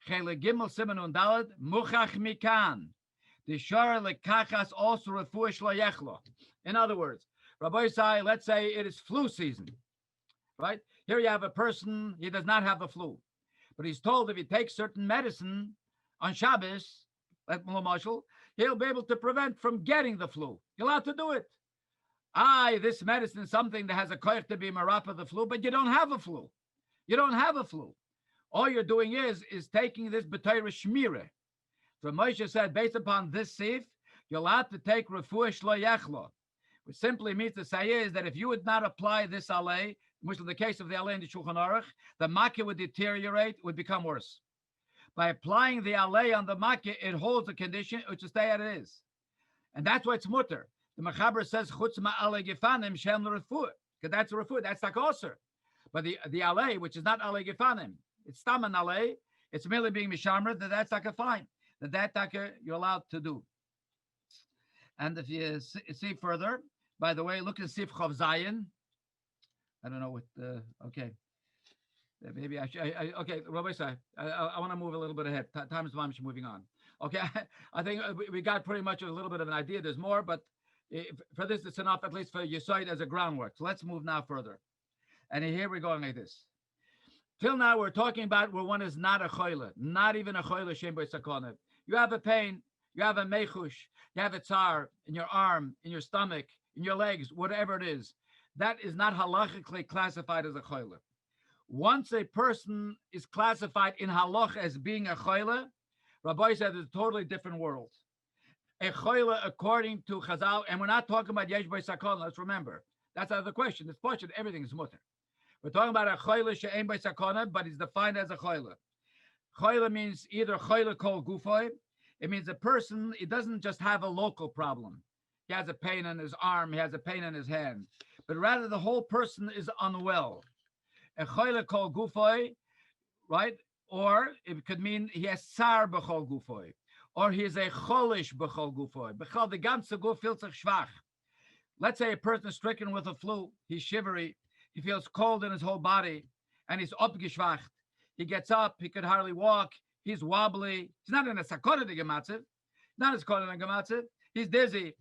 Chele Gimel Siman und Daled, Muchach Mikan, the Shara Lekachas also Refuah Shlo Yechlo. In other words, Rabbi Yisai, let's say it is flu season, right? Here you have a person, he does not have the flu, but he's told if he takes certain medicine on Shabbos, like Marshall, he'll be able to prevent from getting the flu. You're allowed to do it. This medicine is something that has a koyach to be marapa the flu, but you don't have a flu. You don't have a flu. All you're doing is taking this b'torah shmira. So Moshe said, based upon this sif, you're allowed to take refuah shlo yechlo, which simply means to say is that if you would not apply this alei, which is the case of the alei in the Shulchan Aruch, the makkah would deteriorate, would become worse. By applying the alei on the makkah, it holds the condition, which is stay as it is. And that's why it's mutter. The Mechaber says, Chutz ma'ale gefanim shem l'refuah, because that's a refuah, that's like osir. But the alei, which is not alei gefanim, it's staman alei, it's merely being mishamra, that's taka fine. That taka you're allowed to do. And if you see further, by the way, look at Sif Chav Zayin. I don't know what okay. Maybe I should, okay, Rabbi Say, I want to move a little bit ahead. Time is moving on. Okay, I think we got pretty much a little bit of an idea. There's more, but for this, it's enough, at least for Yisoid as a groundwork. So let's move now further. And here we're going like this. Till now, we're talking about where one is not a choyle, not even a choyle shem b'sakona. You have a pain, you have a mechush, you have a tsar in your arm, in your stomach, in your legs, whatever it is. That is not halachically classified as a choyle. Once a person is classified in halach as being a choyle, Rabbi said it's a totally different world. A choyle, according to Chazal, and we're not talking about yesh b'sakona, let's remember. That's out of the question. It's portion, everything is mutter. We're talking about a choyle she'en b'sakona, but it's defined as a choyle. Choyle means either choyle kol gufoy. It means a person, it doesn't just have a local problem. He has a pain in his arm, he has a pain in his hand, but rather the whole person is unwell. A choyle kol gufoy, right? Or it could mean he has tsar b'chol gufoy, or he is a cholish b'chol gufoy. B'chol the ganze guf feels sich schwach. Let's say a person is stricken with a flu, he's shivery, he feels cold in his whole body, and he's abgeschwacht. He gets up, he could hardly walk, he's wobbly. He's not in a sakona de gematzev, not as sakona de gematzev. He's dizzy.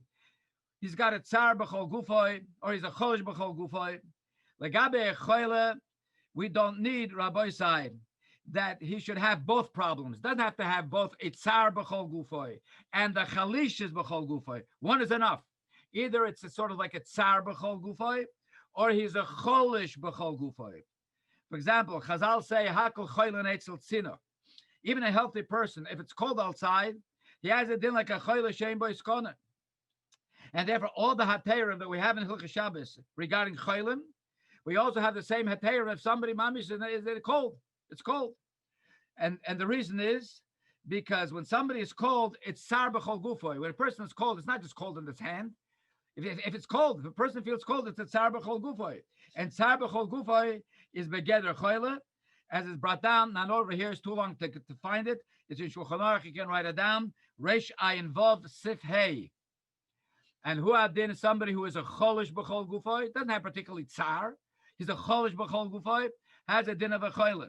He's got a tsar b'chol gufoy, or he's a cholish b'chol gufoy. Legabe choyle, we don't need Rabbi side that he should have both problems. Doesn't have to have both a tsar b'chol gufoy and the chalish is b'chol gufoy. One is enough. Either it's a sort of like a tsar b'chol gufoy, or he's a cholish b'chol gufoy. For example, Chazal say hakol choyle neitzel tzino. Even a healthy person, if it's cold outside, he has a din like a choyle shein bo iskona. And therefore, all the haterim that we have in Hilchos Shabbos regarding cholim, we also have the same haterim if somebody mamish is cold. It's cold, and the reason is because when somebody is cold, it's tsar b'chol gufoy. When a person is cold, it's not just cold in his hand. If it's cold, if a person feels cold, it's a tsar b'chol gufoy. And tsar b'chol gufoy is begeder choyle, as is brought down. Not over here, it's too long to find it. It's in Shulchan Aruch, you can write it down. Reish ayin vav sif hey. And hu adin is somebody who is a cholish b'chol gufoy, doesn't have particularly tsar. He's a cholish b'chol gufoy, has a din of a choyle.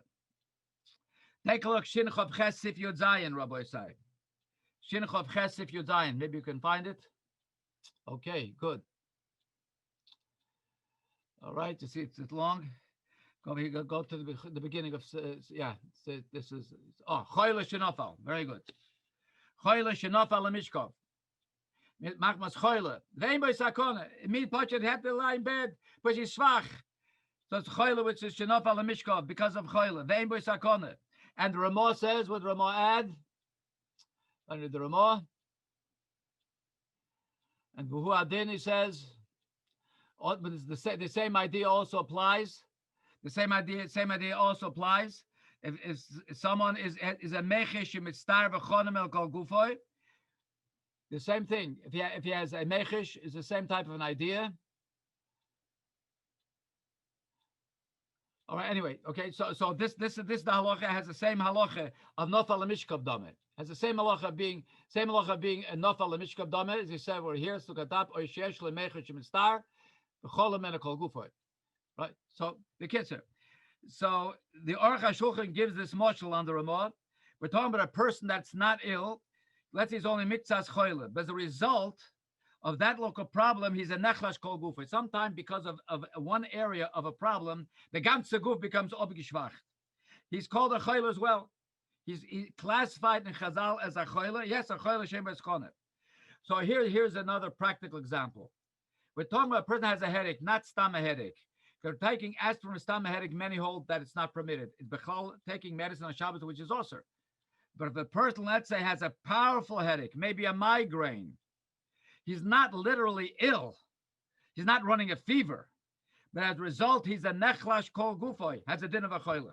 Take a look, Shin Chav Ches Sif Yud Zayin, Rabbi Say. Shin Chav Ches Sif Yud Zayin. Maybe you can find it. Okay, good. All right, you see it's long. Go to the beginning of, yeah, this is, Choyle Shenofal. Very good. Choyle Shenofal Lemishkov. Machmas Choyle. Vein by Sakona. It means Pachet had to lie in bed, but he's schwach. So it's Choyle, which is Shenofal Lemishkov, because of Choyle. Vein by Sakona. And the Ramah says, what Ramah add? Under the Ramah. And Vuhu Adin, he says, but the same idea also applies. The same idea also applies. If someone is a mechish mitztar v'chonim el kol gufoy, the same thing. If he has a mechish, is the same type of an idea. All right. Anyway, okay. So this the halacha has the same halacha of nofal lemishkav dame. Has the same halacha being a nofal lemishkav dame, as he said. We're here sukatap or shesh lemechish mitztar v'cholim el kol gufoy. Right. So the kitzur. So the Aruch HaShulchan gives this mashal on the Ramah. We're talking about a person that's not ill. Let's say he's only mitzvahs choyle, but as a result of that local problem, he's a nechlash kol gufay. Sometimes because of one area of a problem, the ganze guf becomes obgeschwacht. He's called a choyle as well. He's classified in Chazal as a choyle. Yes, a choyle shem b'skonet. So here's another practical example. We're talking about a person that has a headache, not stam a headache. They're taking aspirin for stam a headache. Many hold that it's not permitted. It's bechal taking medicine on Shabbos, which is also. But if a person, let's say, has a powerful headache, maybe a migraine, he's not literally ill. He's not running a fever. But as a result, he's a nechlash kol gufoy, has a din of a choyle.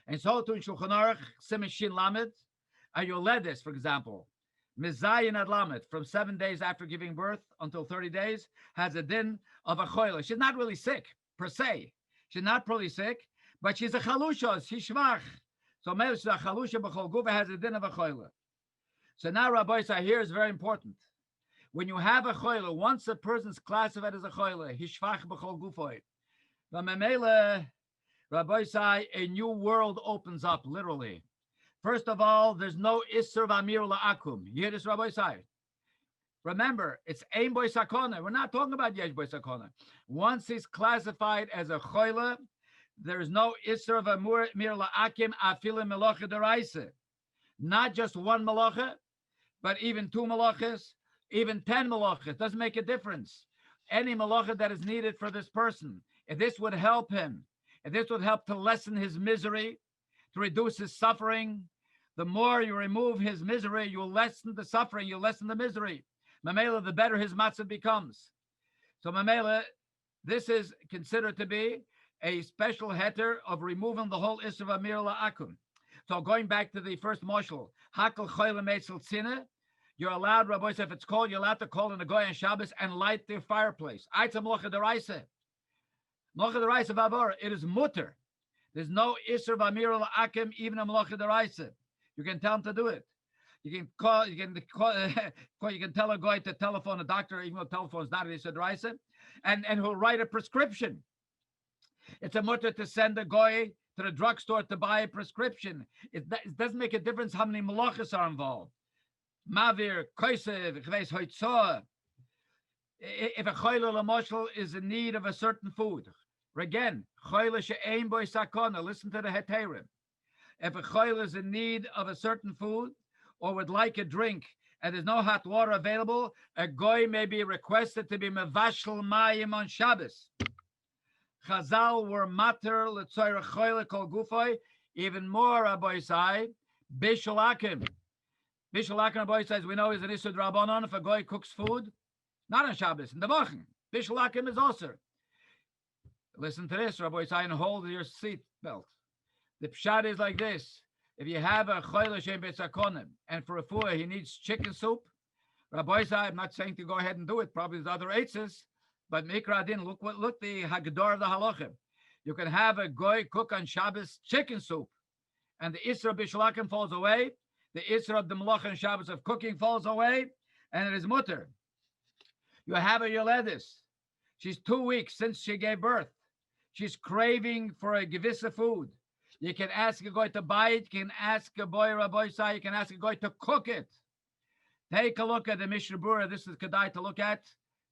And so to Shulchan Aruch, Siman Shin Lamed, a yoledis, for example, Mizayin ad Lamed, from 7 days after giving birth until 30 days, has a din of a choyle. She's not really sick, per se. She's not probably sick, but she's a chalusha. She's shvach. So maybe she's a chalusha b'chol gufa has a din of a choyle. So now, Rabbi Say, here is very important. When you have a choyle, once a person's classified as a choyle, he's shvach b'chol gufoy. V'memele, Rabbi Say, a new world opens up, literally. First of all, there's no isser v'amir la'akum. You hear this, Rabbi Say? Remember, it's ein boy sakona. We're not talking about yesh boy sakona. Once he's classified as a choyle, there's no isser v'amir la'akim afilim melocha deraisa. Not just one melocha, but even 2 melachas, even 10 melachas. Doesn't make a difference. Any melacha that is needed for this person. If this would help him, if this would help to lessen his misery, to reduce his suffering, the more you remove his misery, you'll lessen the suffering, you'll lessen the misery. Mamela, the better his matzah becomes. So Mamela, this is considered to be a special heter of removing the whole Isra Amir La'akum. So going back to the first moshel, Hakal Choyle Meitzel Tzina, you're allowed, Rabbi, if it's cold, you're allowed to call in a goy on Shabbos and light the fireplace. Aitza Mlocha Deraisa. Mlocha Deraisa Vavor, it is mutter. There's no Isra Amir La'akim, even a Mlocha Deraisa. You can tell him to do it. You can call, you can tell a guy to telephone a doctor, even though telephone is not an Isra Deraisa, and he'll write a prescription. It's a mutter to send a guy to the drugstore to buy a prescription. It doesn't make a difference how many malachas are involved. Mavir, Koisev, Chveis Hoitzoa. If a choyle lamoshel is in need of a certain food, again, choyle she'ein boy sakona, listen to the heterim. If a choyle is in need of a certain food or would like a drink and there's no hot water available, a goy may be requested to be mevashel mayim on Shabbos. Chazal were mater l'tzoyre choyle kol gufoy, even more, Rabbi Say, bishul akim. Bishul akim, Rabbi says, we know is an issur drabanan if a goy cooks food, not on Shabbos, in the Wochen. Bishul akim is also. Listen to this, Rabbi Say, and hold your seat belt. The pshat is like this. If you have a choyle shein betzakonim, and for a fool he needs chicken soup, Rabbi Say, I'm not saying to go ahead and do it, probably there's other eitzes, but Mikra Din, look the Hagdor of the Halachim. You can have a goy cook on Shabbos chicken soup, and the Isra Bishalakim falls away. The Isra of the Malach and Shabbos of cooking falls away, and it is mutter. You have a Yoledis. She's 2 weeks since she gave birth. She's craving for a Gevissa food. You can ask a goy to buy it. You can ask a boy, Rabbi Say, you can ask a goy to cook it. Take a look at the Mishnah Berurah. This is Kedai to look at.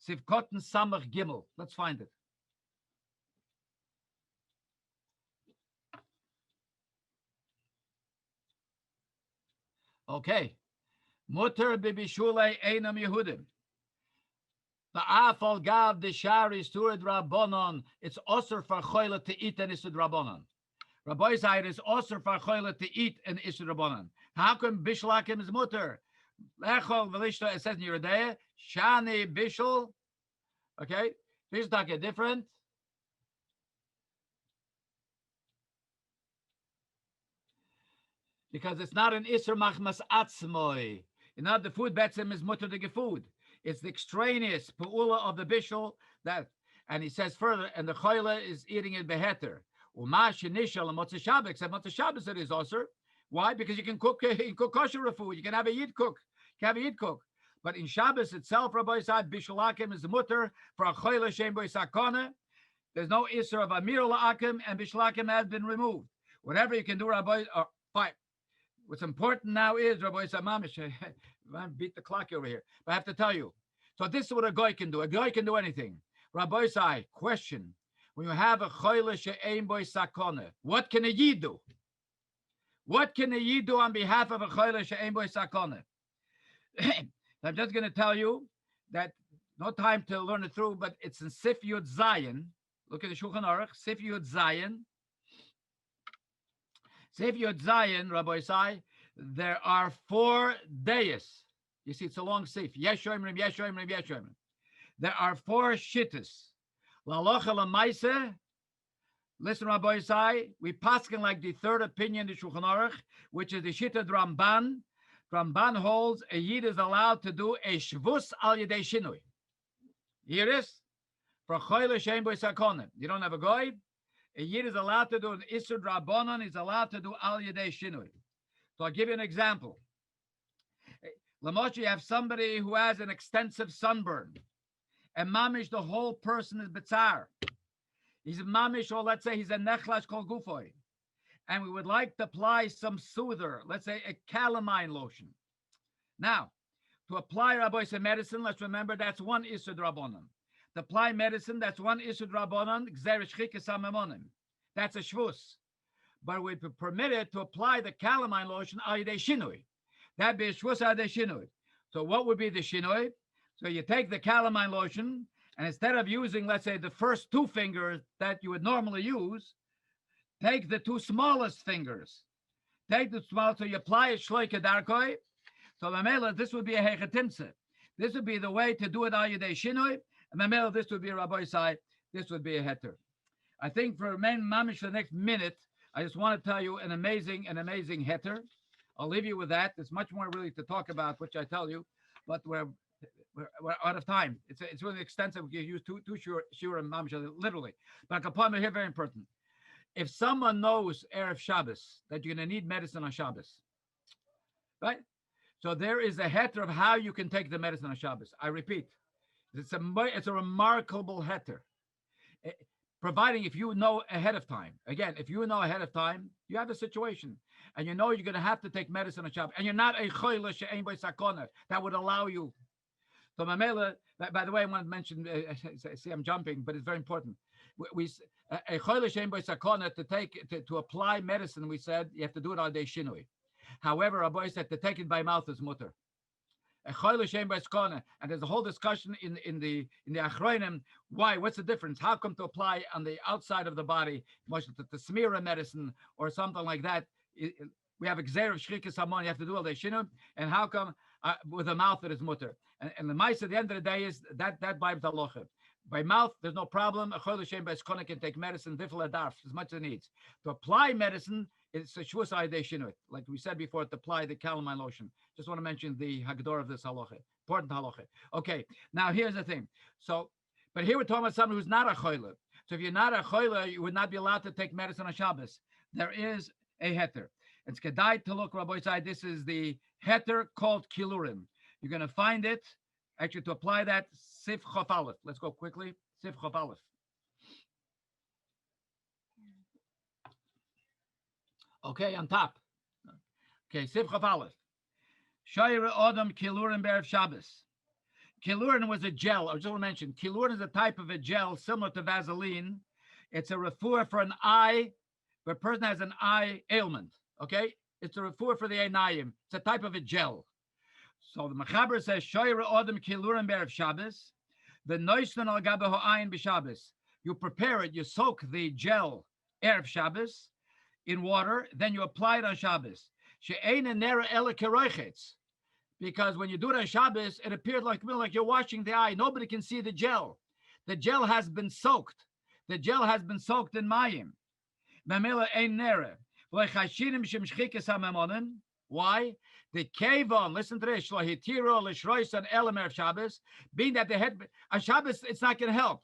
Sivkotten Samach Gimel. Let's find it. Okay. Mutter bibishule einam Yehudim. The afal gav the shari stured rabbonon. It's osur for choyle to eat and isud rabbonon. Rabbi Say it is osur for choyle to eat and isud rabbonon. How come bishlakim is mutter? Lechol velishta, it says in your day, shani bishul. Okay, this is like a different. Because it's not an isur machmas atzmoi. Not the food betzim is mutter to food. It's the extraneous pu'ula of the bishul that, and he says further, and the choyle is eating it beheter. Uma shenishal and motzei Shabbos, except motzei Shabbos it is also. Why? Because you can cook kosher food. You can have a yid cook. You can have a yid cook. But in Shabbos itself, Rabbi said, bishulakim is the mutter for a choyle shein boy sakona. There's no isur of amir la'akim, and bishulakim has been removed. Whatever you can do, Rabbi, fine. What's important now is, Rabbi said, mamish, I beat the clock over here. But I have to tell you. So this is what a goy can do. A goy can do anything. Rabbi said, question. When you have a choyle shein boy sakona, what can a yid do? What can a yid do on behalf of a choyle shein boy sakona? I'm just going to tell you that no time to learn it through, but it's in Sif Yud Zayin. Look at the Shulchan Aruch, Sif Yud Zayin. Sif Yud Zayin, Rabbi Say, there are 4 days. You see, it's a long Sif. Yeshoimrim, Yeshoimrim, Yeshoimrim. There are 4 shittas. Lalocha lamaise. Listen, Rabbi Say, we paskin like the third opinion in the Shulchan Aruch, which is the shitta Ramban. Ramban holds a yid is allowed to do a shvus al yedei shinui. Here it is. For choyle shein boy sakonim. You don't have a goy. A Yid is allowed to do an Isur Drabonon, he's allowed to do Al Yedei Shinui. So I'll give you an example. Lamosh, you have somebody who has an extensive sunburn, and mamish, the whole person is bitzar. He's a mamish, or let's say he's a nechlash kol gufoy, and we would like to apply some soother, let's say a calamine lotion. Now, to apply Rabbi say medicine, let's remember that's one Isur Drabonon. To apply medicine, that's one Isur Drabonon, Gzerish Chikes HaMemonim. That's a shvus. But we permit it to apply the calamine lotion al yedei shinui. That be a shvus al yedei shinui. So what would be the shinui? So you take the calamine lotion, and instead of using, let's say, the first two fingers that you would normally use, take the two smallest fingers. Take the small, so you apply it shloike darkoi. So Mamela, this would be a hechetimtze. This would be the way to do it al yedei shinui. And Mamela, this would be a Rabbi Sai. This would be a heter. I think for men mamish for the next minute, I just want to tell you an amazing heter. I'll leave you with that. There's much more really to talk about, which I tell you, but we're out of time. It's really extensive. We can use two shur and mamish literally. But Kapam here very important. If someone knows Erev Shabbos that you're going to need medicine on Shabbos, right? So there is a heter of how you can take the medicine on Shabbos. I repeat, it's a remarkable heter. Providing if you know ahead of time. Again, if you know ahead of time, you have a situation, and you know you're going to have to take medicine on Shabbos, and you're not a chole shein sakana that would allow you. So Mamela, by the way, I want to mention, see I'm jumping, but it's very important. A chole shein sakana to apply medicine, we said you have to do it al yedei shinui. However, Rabbi said to take it by mouth is mutter. And there's a whole discussion in the Achronim. Why? What's the difference? How come to apply on the outside of the body, to smear a medicine or something like that? We have Gzer of Shrikas Hamon, you have to do all the Shinum. And how come with the mouth it is mutter? And the mice at the end of the day is that vibes halacha. By mouth, there's no problem. A chol Hashem b'eskona can take medicine, different darf, as much as it needs. To apply medicine, it's a shvus ayidei shinui. Like we said before, to apply the calamine lotion. Just want to mention the hagdor of this halacha. Important halacha. Okay, now here's the thing. So, but here we're talking about someone who's not a choyle. So if you're not a choyle, you would not be allowed to take medicine on Shabbos. There is a heter. It's kedai to look, Rabbi Tzai. This is the heter called kilurim. You're going to find it. Actually, to apply that, Sif Chof Aleph. Let's go quickly. Sif Chof Aleph. Okay, on top. Okay, Sif Chof Aleph. Shayre Odom Kilurin Be'erev Shabbos. Kilurin was a gel. I just want to mention, Kilurin is a type of a gel similar to Vaseline. It's a refuah for an eye, where a person has an eye ailment. Okay? It's a refuah for the einayim. It's a type of a gel. So the Mechaber says, Shoyre Odom Kilurim Be'erev Shabbos, the Noislan al Gabe Ha'ayin B'Shabbos. You prepare it, you soak the gel Erev Shabbos in water, then you apply it on Shabbos. She'ein nera ele keroichetz. Because when you do it on Shabbos, it appears like you're washing the eye. Nobody can see the gel. The gel has been soaked. The gel has been soaked in mayim. Mamela ein nera. V'lechashinim shemshchikes ha'memonim. Why? The kevon, listen to this, shlohitiro l'shroisan elam of Shabbos, being that the head on Shabbos, it's not going to help.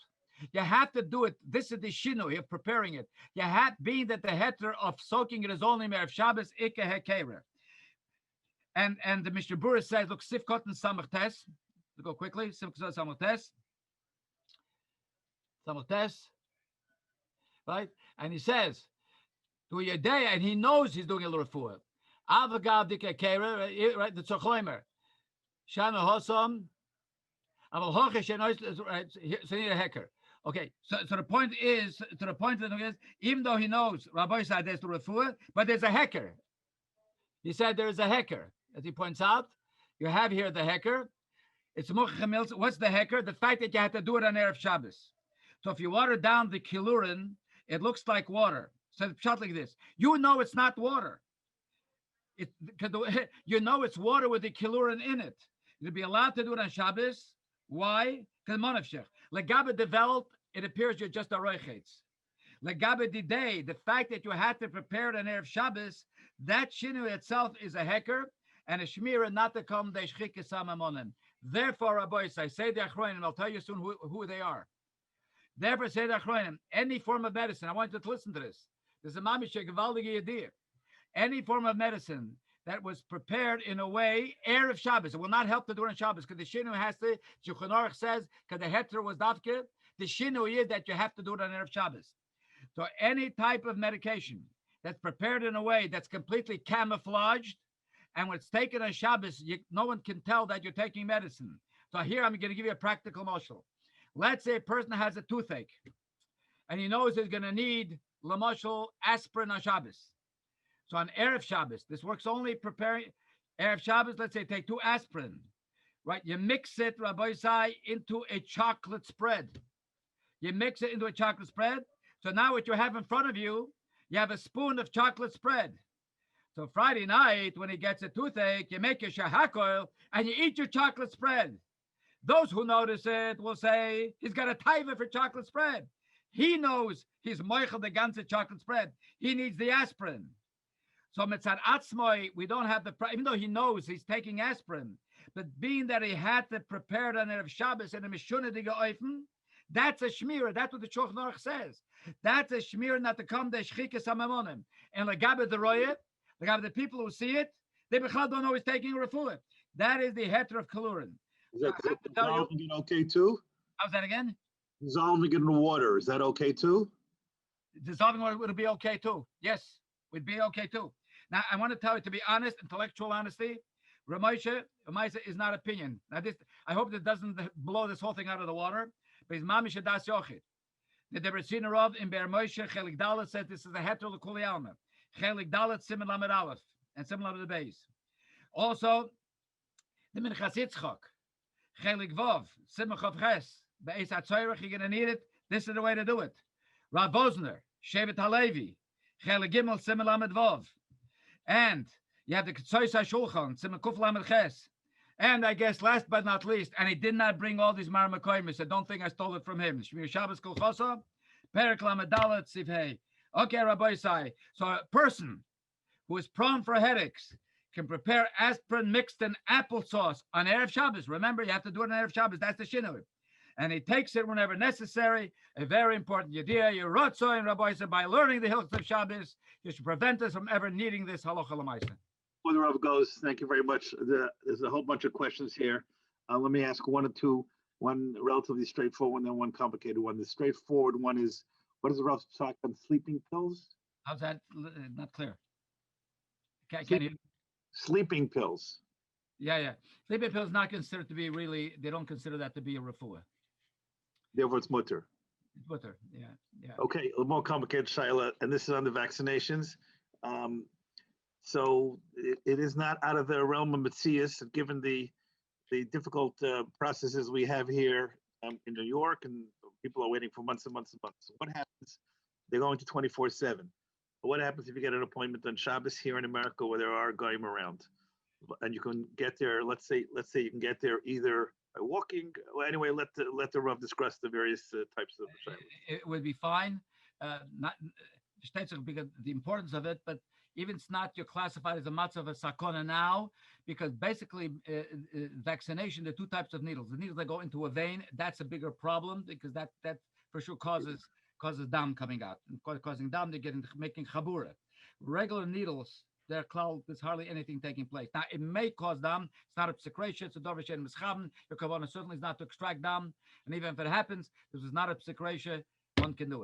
You have to do it. This is the shinu of preparing it. You have, being that the heter of soaking it is only of Shabbos, ikke hekere. And the Mishnah Berurah says, look, sif kotten samach tes. Let's go quickly. Sif kotten samach tes. Samach tes. Right? And he says, to Yedei, and he knows he's doing a little refuah. Avagav dike kere, right? The tzochlaimer. Shana hosom. Aval hoche shenois. So need a hecker. Okay. So the point is, even though he knows, Rabbi said there's the refuah, but there's a hecker. He said there is a hecker, as he points out. You have here the hecker. It's mochemils. What's the hecker? The fact that you have to do it on Erev Shabbos. So if you water down the kilurin, it looks like water. So it's shot like this. You know it's not water. You know it's water with the kilurin in it. You'll be allowed to do it on Shabbos. Why? Because monavshech. Legabe developed, it appears you're just a roichetz. Legabe didei, the fact that you had to prepare it on Erev Shabbos, that shinu itself is a hecker and a shmira not to come de shchikes ha'memonim. Therefore, Rabbi, I say the achronim, and I'll tell you soon who they are. Therefore, say the Achronim, any form of medicine, I want you to listen to this. This is a mamish gewaldige idea. Any form of medicine that was prepared in a way, Erev Shabbos, it will not help to do it on Shabbos, because the shinu has to, Shulchan Aruch says, because the heter was dafke, the shinu is that you have to do it on Erev Shabbos. So any type of medication that's prepared in a way that's completely camouflaged, and when it's taken on Shabbos, no one can tell that you're taking medicine. So here I'm going to give you a practical moshel. Let's say a person has a toothache, and he knows he's going to need lamoshel aspirin on Shabbos. So on Erev Shabbos, this works only preparing Erev Shabbos. Let's say take 2 aspirin, right? You mix it, Rabbi Sai, into a chocolate spread. You mix it into a chocolate spread. So now what you have in front of you, you have a spoon of chocolate spread. So Friday night, when he gets a toothache, you make your shahak oil and you eat your chocolate spread. Those who notice it will say, he's got a taiva for chocolate spread. He knows he's moichel the ganze chocolate spread. He needs the aspirin. So mitzad atzmoi, we don't have the, even though he knows he's taking aspirin, but being that he had to prepare it on Erev Shabbos in a mishunadige oifen, that's a shmira. That's what the Shulchan Aruch says. That's a shmira not to come the shchikas hamamonim. And legabe the royet, legabe the people who see it, they b'chad don't know he's taking a refuah. That is the heter of kalurin. Is that dissolving it okay too? How's that again? Dissolving it in the water, is that okay too? Dissolving water would be okay too. Yes, would be okay too. Now, I want to tell you, to be honest, intellectual honesty, Ramosha is not opinion. Now, this, I hope that doesn't blow this whole thing out of the water, but it's Mamish Das Yochid. The Debrecina Rav in Be'er Moshe, Chelik Dalet said this is a heter l'kuli alma. Chelik Dalet, Simen Lamed Aleph, and Simen Lamed Beis. Also, the Minchas Yitzchak, Chelik Vov, Simen Chav Ches, Be'ez HaTzoyrech, you're going to need it. This is the way to do it. Rav Bosner, Shevet HaLevi, Chelik Gimel, Simen Lamed Vov. And you have the Ketzois HaShulchan, Simen Kuf Lamed Ches. And I guess last but not least, and he did not bring all these Marmakoimis, so don't think I stole it from him. Shmir Shabbos Kol Chosa, Perek Lamed Dalet Sivhei. Okay, Rabbi Sai. So a person who is prone for headaches can prepare aspirin mixed in applesauce on Erev Shabbos. Remember, you have to do it on Erev Shabbos. That's the shinui. And he takes it whenever necessary. A very important yediyah. Yerotzo and Rabbi Sai, by learning the Hilchos of Shabbos, you should prevent us from ever needing this halacha l'maisa. Before the Rav goes, thank you very much. There's a whole bunch of questions here. Let me ask one or two, one relatively straightforward, and then one complicated one. The straightforward one is, what does the Rav talk on sleeping pills? How's that? Not clear. Can you? Sleeping pills. Yeah. Sleeping pills not considered to be really, they don't consider that to be a refuah. Therefore, it's mutter. It's mutter, yeah. Okay, a little more complicated, Shaila, and this is on the vaccinations. So it is not out of the realm of Metzias, given the difficult processes we have here in New York, and people are waiting for months and months and months. So what happens? They're going to 24/7. But what happens if you get an appointment on Shabbos here in America where there are goyim around, and you can get there? Let's say you can get there either by walking. Well, anyway, let the Rav discuss the various types of. It would be fine. Not because the importance of it, but even it's not, you're classified as a matzah of a sakona now, because basically vaccination, there are 2 types of needles. The needles that go into a vein, that's a bigger problem, because that for sure causes dam coming out. And causing dam, they're making chabura. Regular needles, there's hardly anything taking place. Now, it may cause dam. It's not a psikresha, it's a dovershen mischaben. Your kavanah certainly is not to extract dam. And even if it happens, this is not a psikresha, one can do it.